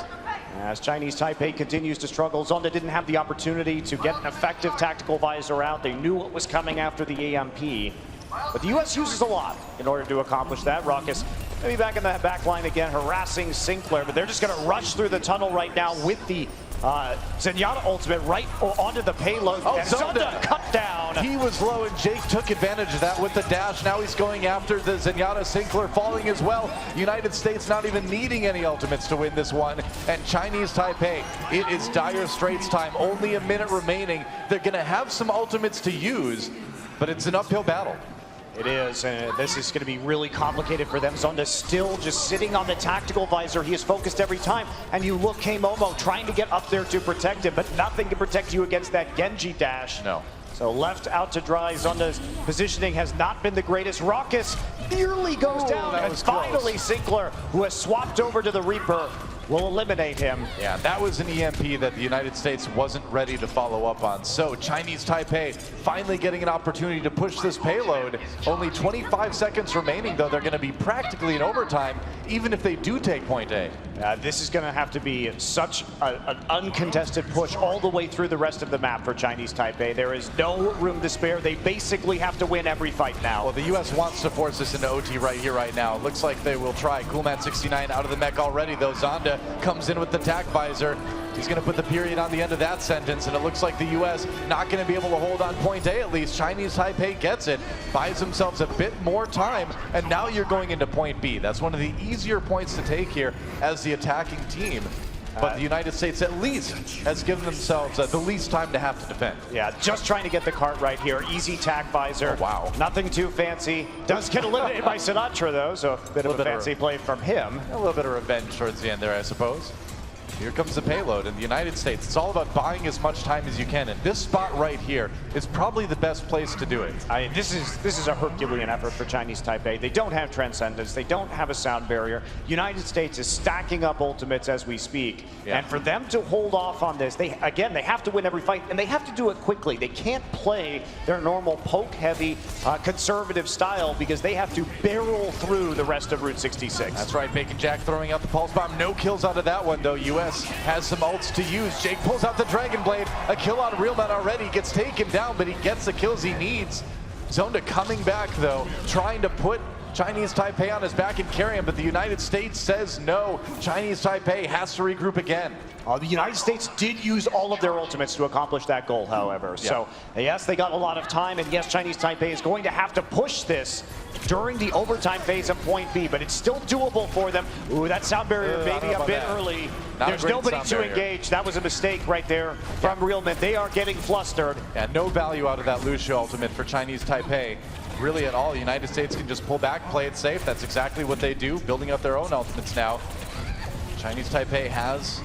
As Chinese Taipei continues to struggle, Zonda didn't have the opportunity to get an effective tactical visor out. They knew what was coming after the EMP. But the US uses a lot in order to accomplish that. Raucus maybe back in the back line again, harassing Sinclair, but they're just going to rush through the tunnel right now with the Zenyatta ultimate right onto the payload. Oh, and Zonda cut down. He was low, and Jake took advantage of that with the dash. Now he's going after the Zenyatta. Sinclair falling as well. United States not even needing any ultimates to win this one. And Chinese Taipei, it is dire straits time. Only a minute remaining. They're going to have some ultimates to use, but it's an uphill battle. It is, and this is going to be really complicated for them. Zonda still just sitting on the tactical visor. He is focused every time, and you look, K-Momo trying to get up there to protect him, but nothing can protect you against that Genji dash. No. So left out to dry. Zonda's positioning has not been the greatest. Raucus nearly goes down, and finally Sinclair, who has swapped over to the Reaper, will eliminate him. Yeah, that was an EMP that the United States wasn't ready to follow up on. So Chinese Taipei finally getting an opportunity to push this payload. Only 25 seconds remaining, though. They're going to be practically in overtime, even if they do take point A. This is going to have to be such an uncontested push all the way through the rest of the map for Chinese Taipei. There is no room to spare. They basically have to win every fight now. Well, the U.S. wants to force this into OT right here, right now. Looks like they will try. Coolman69 out of the mech already, though. Zonda comes in with the tack visor. He's going to put the period on the end of that sentence, and it looks like the U.S. not going to be able to hold on point A at least. Chinese Taipei gets it, buys themselves a bit more time, and now you're going into point B. That's one of the easier points to take here as the attacking team. But the United States at least has given themselves the least time to have to defend. Yeah, just trying to get the cart right here. Easy tack visor. Oh, wow. Nothing too fancy. Does get eliminated by Sinatra, though, so a bit of a fancy play from him. A little bit of revenge towards the end there, I suppose. Here comes the payload in the United States. It's all about buying as much time as you can, and this spot right here is probably the best place to do it. This is a Herculean effort for Chinese Taipei. They don't have Transcendence. They don't have a sound barrier. United States is stacking up ultimates as we speak, and for them to hold off on this, they have to win every fight, and they have to do it quickly. They can't play their normal poke-heavy, conservative style because they have to barrel through the rest of Route 66. That's right, Bacon Jack throwing out the pulse bomb. No kills out of that one, though. US has some ults to use. Jake pulls out the Dragon Blade. A kill on Realman already. Gets taken down, but he gets the kills he needs. Zonda coming back, though, trying to put Chinese Taipei on his back and carry him, but the United States says no. Chinese Taipei has to regroup again. The United States did use all of their ultimates to accomplish that goal, however. So, yes, they got a lot of time, and yes, Chinese Taipei is going to have to push this during the overtime phase of point B, but it's still doable for them. Ooh, that sound barrier maybe a bit early. There's nobody to engage. That was a mistake right there from Realman. They are getting flustered. And no value out of that Lucio ultimate for Chinese Taipei. Really at all. The United States can just pull back, play it safe. That's exactly what they do, building up their own ultimates now. Chinese Taipei has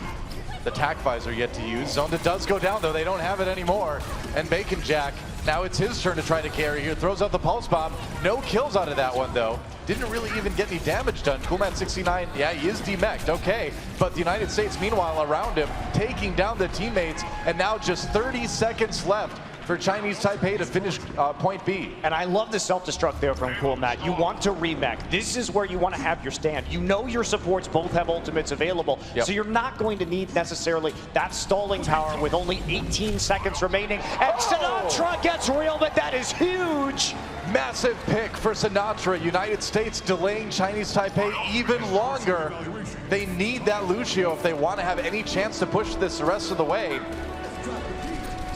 The tack visor yet to use. Zonda does go down, though. They don't have it anymore. And Bacon Jack, now it's his turn to try to carry here. Throws out the pulse bomb. No kills out of that one, though. Didn't really even get any damage done. Coolman69, yeah, he is demeched, okay. But the United States, meanwhile, around him, taking down the teammates. And now just 30 seconds left for Chinese Taipei to finish point B. And I love the self-destruct there from Coolman. You want to remech. This is where you want to have your stand. You know your supports both have ultimates available, so you're not going to need necessarily that stalling power with only 18 seconds remaining. And Sinatra gets real, but that is huge. Massive pick for Sinatra. United States delaying Chinese Taipei even longer. They need that Lucio if they want to have any chance to push this the rest of the way.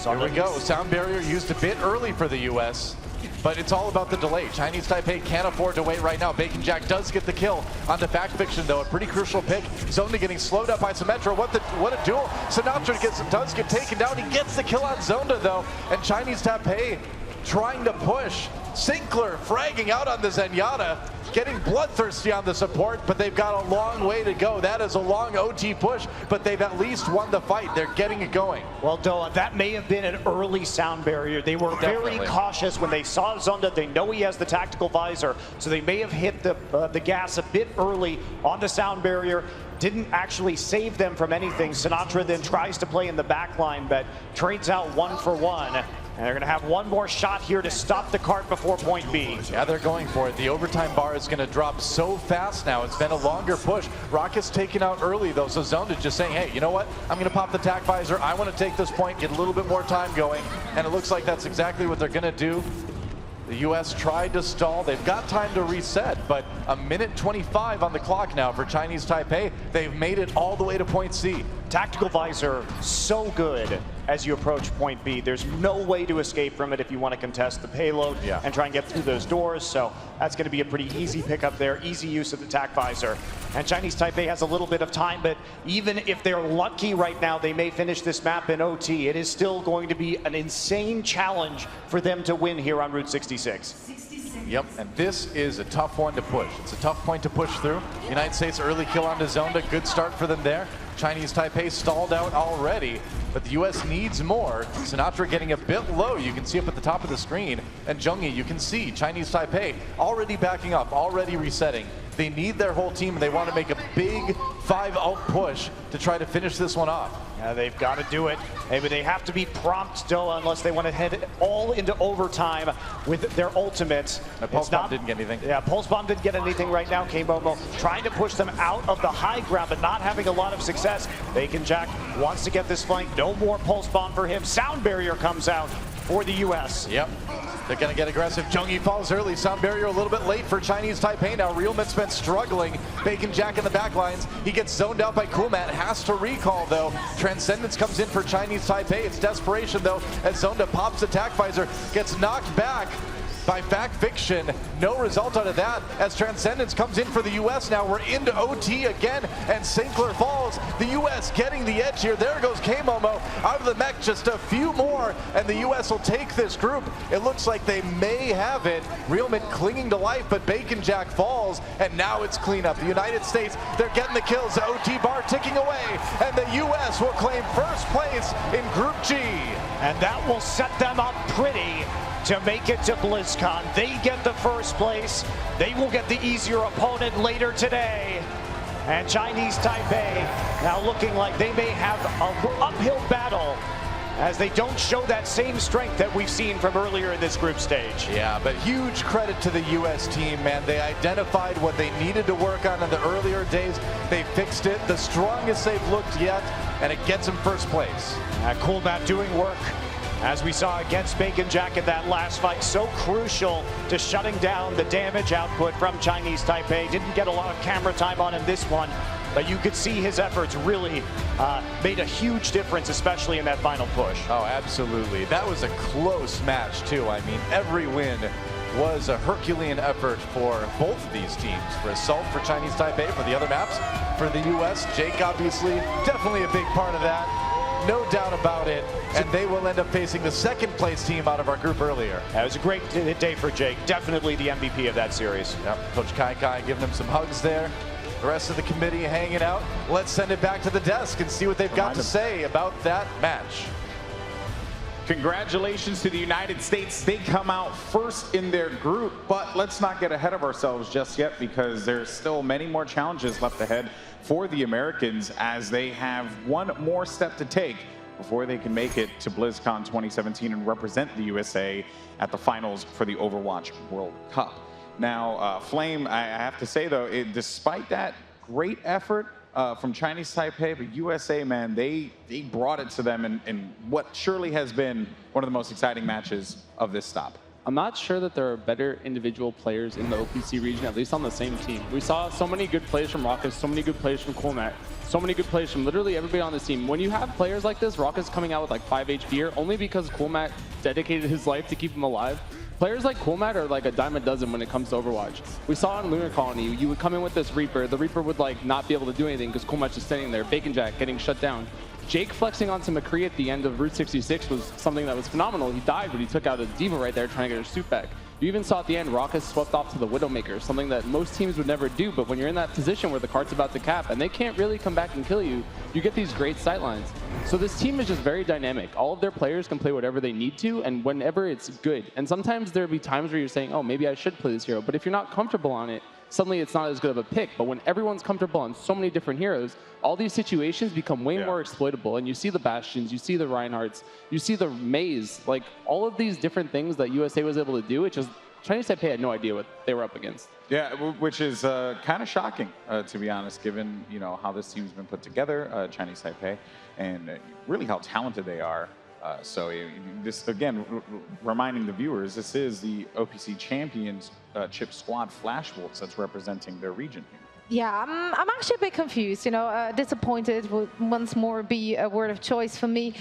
Here we go. Sound barrier used a bit early for the U.S., but it's all about the delay. Chinese Taipei can't afford to wait right now. Bacon Jack does get the kill onto Fact Fiction, though. A pretty crucial pick. Zonda getting slowed up by Symmetra. What a duel. Sinatra does get taken down. He gets the kill on Zonda, though. And Chinese Taipei trying to push. Sinclair fragging out on the Zenyatta, getting bloodthirsty on the support, but they've got a long way to go. That is a long OT push, but they've at least won the fight. They're getting it going. Well, Doa, that may have been an early sound barrier. They were very cautious when they saw Zonda. They know he has the tactical visor, so they may have hit the gas a bit early on the sound barrier. Didn't actually save them from anything. Sinatra then tries to play in the back line, but trades out 1 for 1. And they're going to have one more shot here to stop the cart before point B. Yeah, they're going for it. The overtime bar is going to drop so fast now. It's been a longer push. Rocket's taken out early, though, so Zonda just saying, hey, you know what? I'm going to pop the tack visor. I want to take this point, get a little bit more time going. And it looks like that's exactly what they're going to do. The U.S. tried to stall. They've got time to reset, but a minute 25 on the clock now for Chinese Taipei. They've made it all the way to point C. Tactical visor, so good as you approach point B. There's no way to escape from it if you want to contest the payload and try and get through those doors. So that's going to be a pretty easy pickup there. Easy use of the tac visor. And Chinese Taipei has a little bit of time, but even if they're lucky right now, they may finish this map in OT. It is still going to be an insane challenge for them to win here on Route 66. Yep, and this is a tough one to push. It's a tough point to push through. United States early kill onto Zonda. Good start for them there. Chinese Taipei stalled out already, but the U.S. needs more. Sinatra getting a bit low. You can see up at the top of the screen. And Zhengyi, you can see Chinese Taipei already backing up, already resetting. They need their whole team, and they want to make a big 5-out push to try to finish this one off. Yeah, they've got to do it. Maybe they have to be prompt, Doa, unless they want to head all into overtime with their ultimates. Pulse Bomb didn't get anything. Yeah, Pulse Bomb didn't get anything right now. K-Momo trying to push them out of the high ground, but not having a lot of success. Bacon Jack wants to get this flank. No more Pulse Bomb for him. Sound barrier comes out for the U.S. Yep. They're going to get aggressive. Zhengyi falls early. Sound barrier a little bit late for Chinese Taipei now. Realman's been struggling. Bacon Jack in the back lines. He gets zoned out by Coolman. Has to recall, though. Transcendence comes in for Chinese Taipei. It's desperation, though, as Zonda pops attack visor. Gets knocked back by Fact Fiction. No result out of that as Transcendence comes in for the U.S. now. We're into OT again, and Sinclair falls. The U.S. getting the edge here. There goes K-Momo out of the mech. Just a few more, and the U.S. will take this group. It looks like they may have it. Realman clinging to life, but Bacon Jack falls, and now it's cleanup. The United States, they're getting the kills. The OT bar ticking away, and the U.S. will claim first place in Group G. And that will set them up pretty to make it to BlizzCon. They get the first place. They will get the easier opponent later today. And Chinese Taipei now looking like they may have an uphill battle as they don't show that same strength that we've seen from earlier in this group stage. Yeah, but huge credit to the U.S. team, man. They identified what they needed to work on in the earlier days. They fixed it, the strongest they've looked yet, and it gets them first place. Coolman doing work, as we saw against Bacon Jack in that last fight. So crucial to shutting down the damage output from Chinese Taipei. Didn't get a lot of camera time on him this one, but you could see his efforts really made a huge difference, especially in that final push. Oh, absolutely. That was a close match, too. I mean, every win was a Herculean effort for both of these teams. For Assault for Chinese Taipei, for the other maps, for the U.S. Jake, obviously, definitely a big part of that. No doubt about it, and they will end up facing the second place team out of our group earlier. That was a great day for Jake. Definitely the MVP of that series. Yep. Coach Kai giving him some hugs there. The rest of the committee hanging out. Let's send it back to the desk and see what they've got to say about that match. Congratulations to the United States. They come out first in their group, but let's not get ahead of ourselves just yet because there's still many more challenges left ahead for the Americans as they have one more step to take before they can make it to BlizzCon 2017 and represent the USA at the finals for the Overwatch World Cup. Now, Flame, I have to say though, despite that great effort from Chinese Taipei, but USA, man, they brought it to them in what surely has been one of the most exciting matches of this stop. I'm not sure that there are better individual players in the OPC region, at least on the same team. We saw so many good plays from Raucus, so many good plays from Coolmat, so many good plays from literally everybody on this team. When you have players like this, Raucus coming out with like 5 HP here, only because Coolmat dedicated his life to keep him alive. Players like Coolmat are like a dime a dozen when it comes to Overwatch. We saw in Lunar Colony, you would come in with this Reaper, the Reaper would like not be able to do anything because Coolmat's just standing there, Bacon Jack getting shut down. Jake flexing onto McCree at the end of Route 66 was something that was phenomenal. He died, but he took out a Diva right there trying to get her suit back. You even saw at the end, Raucus swept off to the Widowmaker, something that most teams would never do, but when you're in that position where the card's about to cap and they can't really come back and kill you, you get these great sightlines. So this team is just very dynamic. All of their players can play whatever they need to and whenever it's good. And sometimes there'll be times where you're saying, oh, maybe I should play this hero, but if you're not comfortable on it, suddenly it's not as good of a pick. But when everyone's comfortable on so many different heroes, all these situations become way more exploitable. And you see the Bastions, you see the Reinhardts, you see the Maze, like all of these different things that USA was able to do. It just, Chinese Taipei had no idea what they were up against. Yeah, which is kind of shocking, to be honest, given how this team's been put together, Chinese Taipei, and really how talented they are. So this, again, reminding the viewers, this is the OPC Championship Squad Flash Wolves that's representing their region here. Yeah, I'm actually a bit confused, disappointed would once more be a word of choice for me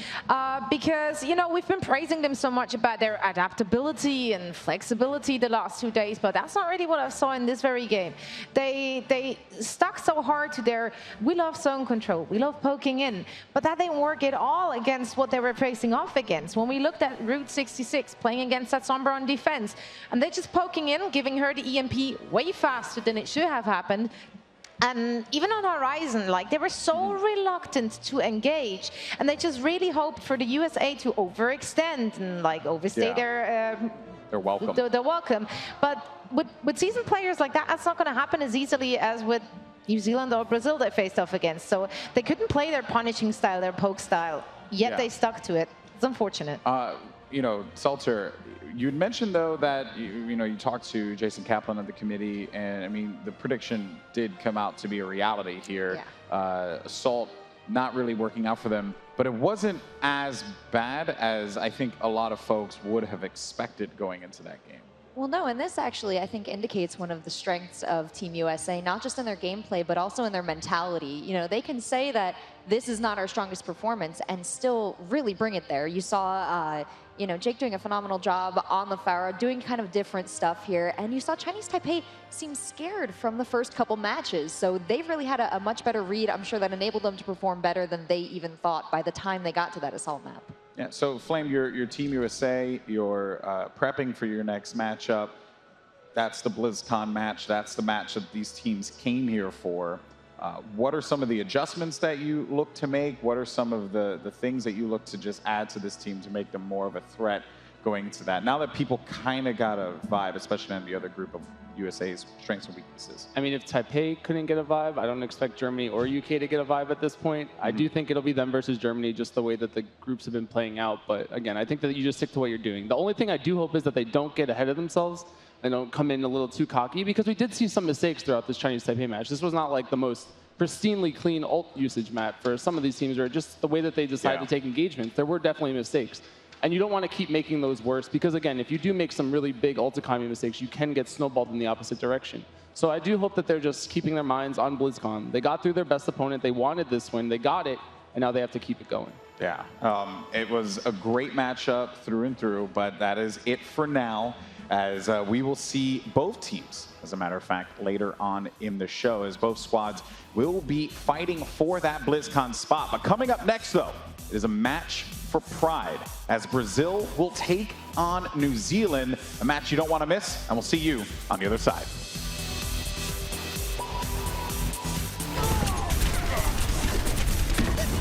because, we've been praising them so much about their adaptability and flexibility the last 2 days, but that's not really what I saw in this very game. They stuck so hard to their, we love zone control, we love poking in, but that didn't work at all against what they were facing off against. When we looked at Route 66, playing against that Sombra on defense, and they're just poking in, giving her the EMP way faster than it should have happened. And even on Horizon, they were so reluctant to engage, and they just really hoped for the USA to overextend and overstay their welcome. Their welcome. But with seasoned players like that, that's not going to happen as easily as with New Zealand or Brazil they faced off against. So they couldn't play their punishing style, their poke style, yet they stuck to it. It's unfortunate. Seltzer, you'd mentioned though that you talked to Jason Kaplan of the committee, and I mean the prediction did come out to be a reality here. Assault not really working out for them, but it wasn't as bad as I think a lot of folks would have expected going into that game. Well, no, and this actually, I think, indicates one of the strengths of Team USA, not just in their gameplay, but also in their mentality. They can say that this is not our strongest performance and still really bring it there. You saw, Jake doing a phenomenal job on the Pharah, doing kind of different stuff here, and you saw Chinese Taipei seem scared from the first couple matches, so they've really had a much better read, I'm sure, that enabled them to perform better than they even thought by the time they got to that assault map. Yeah, so Flame, your Team USA, you're prepping for your next matchup. That's the BlizzCon match. That's the match that these teams came here for. What are some of the adjustments that you look to make? What are some of the things that you look to just add to this team to make them more of a threat going into that? Now that people kind of got a vibe, especially on the other group of USA's strengths and weaknesses. I mean, if Taipei couldn't get a vibe, I don't expect Germany or UK to get a vibe at this point. I do think it'll be them versus Germany, just the way that the groups have been playing out. But again, I think that you just stick to what you're doing. The only thing I do hope is that they don't get ahead of themselves and don't come in a little too cocky, because we did see some mistakes throughout this Chinese Taipei match. This was not like the most pristinely clean ult usage map for some of these teams, or just the way that they decided to take engagements. There were definitely mistakes. And you don't want to keep making those worse, because again, if you do make some really big ult economy mistakes, you can get snowballed in the opposite direction. So I do hope that they're just keeping their minds on BlizzCon. They got through their best opponent, they wanted this win, they got it, and now they have to keep it going. Yeah, it was a great matchup through and through, but that is it for now, as we will see both teams, as a matter of fact, later on in the show, as both squads will be fighting for that BlizzCon spot. But coming up next, though, is a match for pride, as Brazil will take on New Zealand, a match you don't want to miss, and we'll see you on the other side.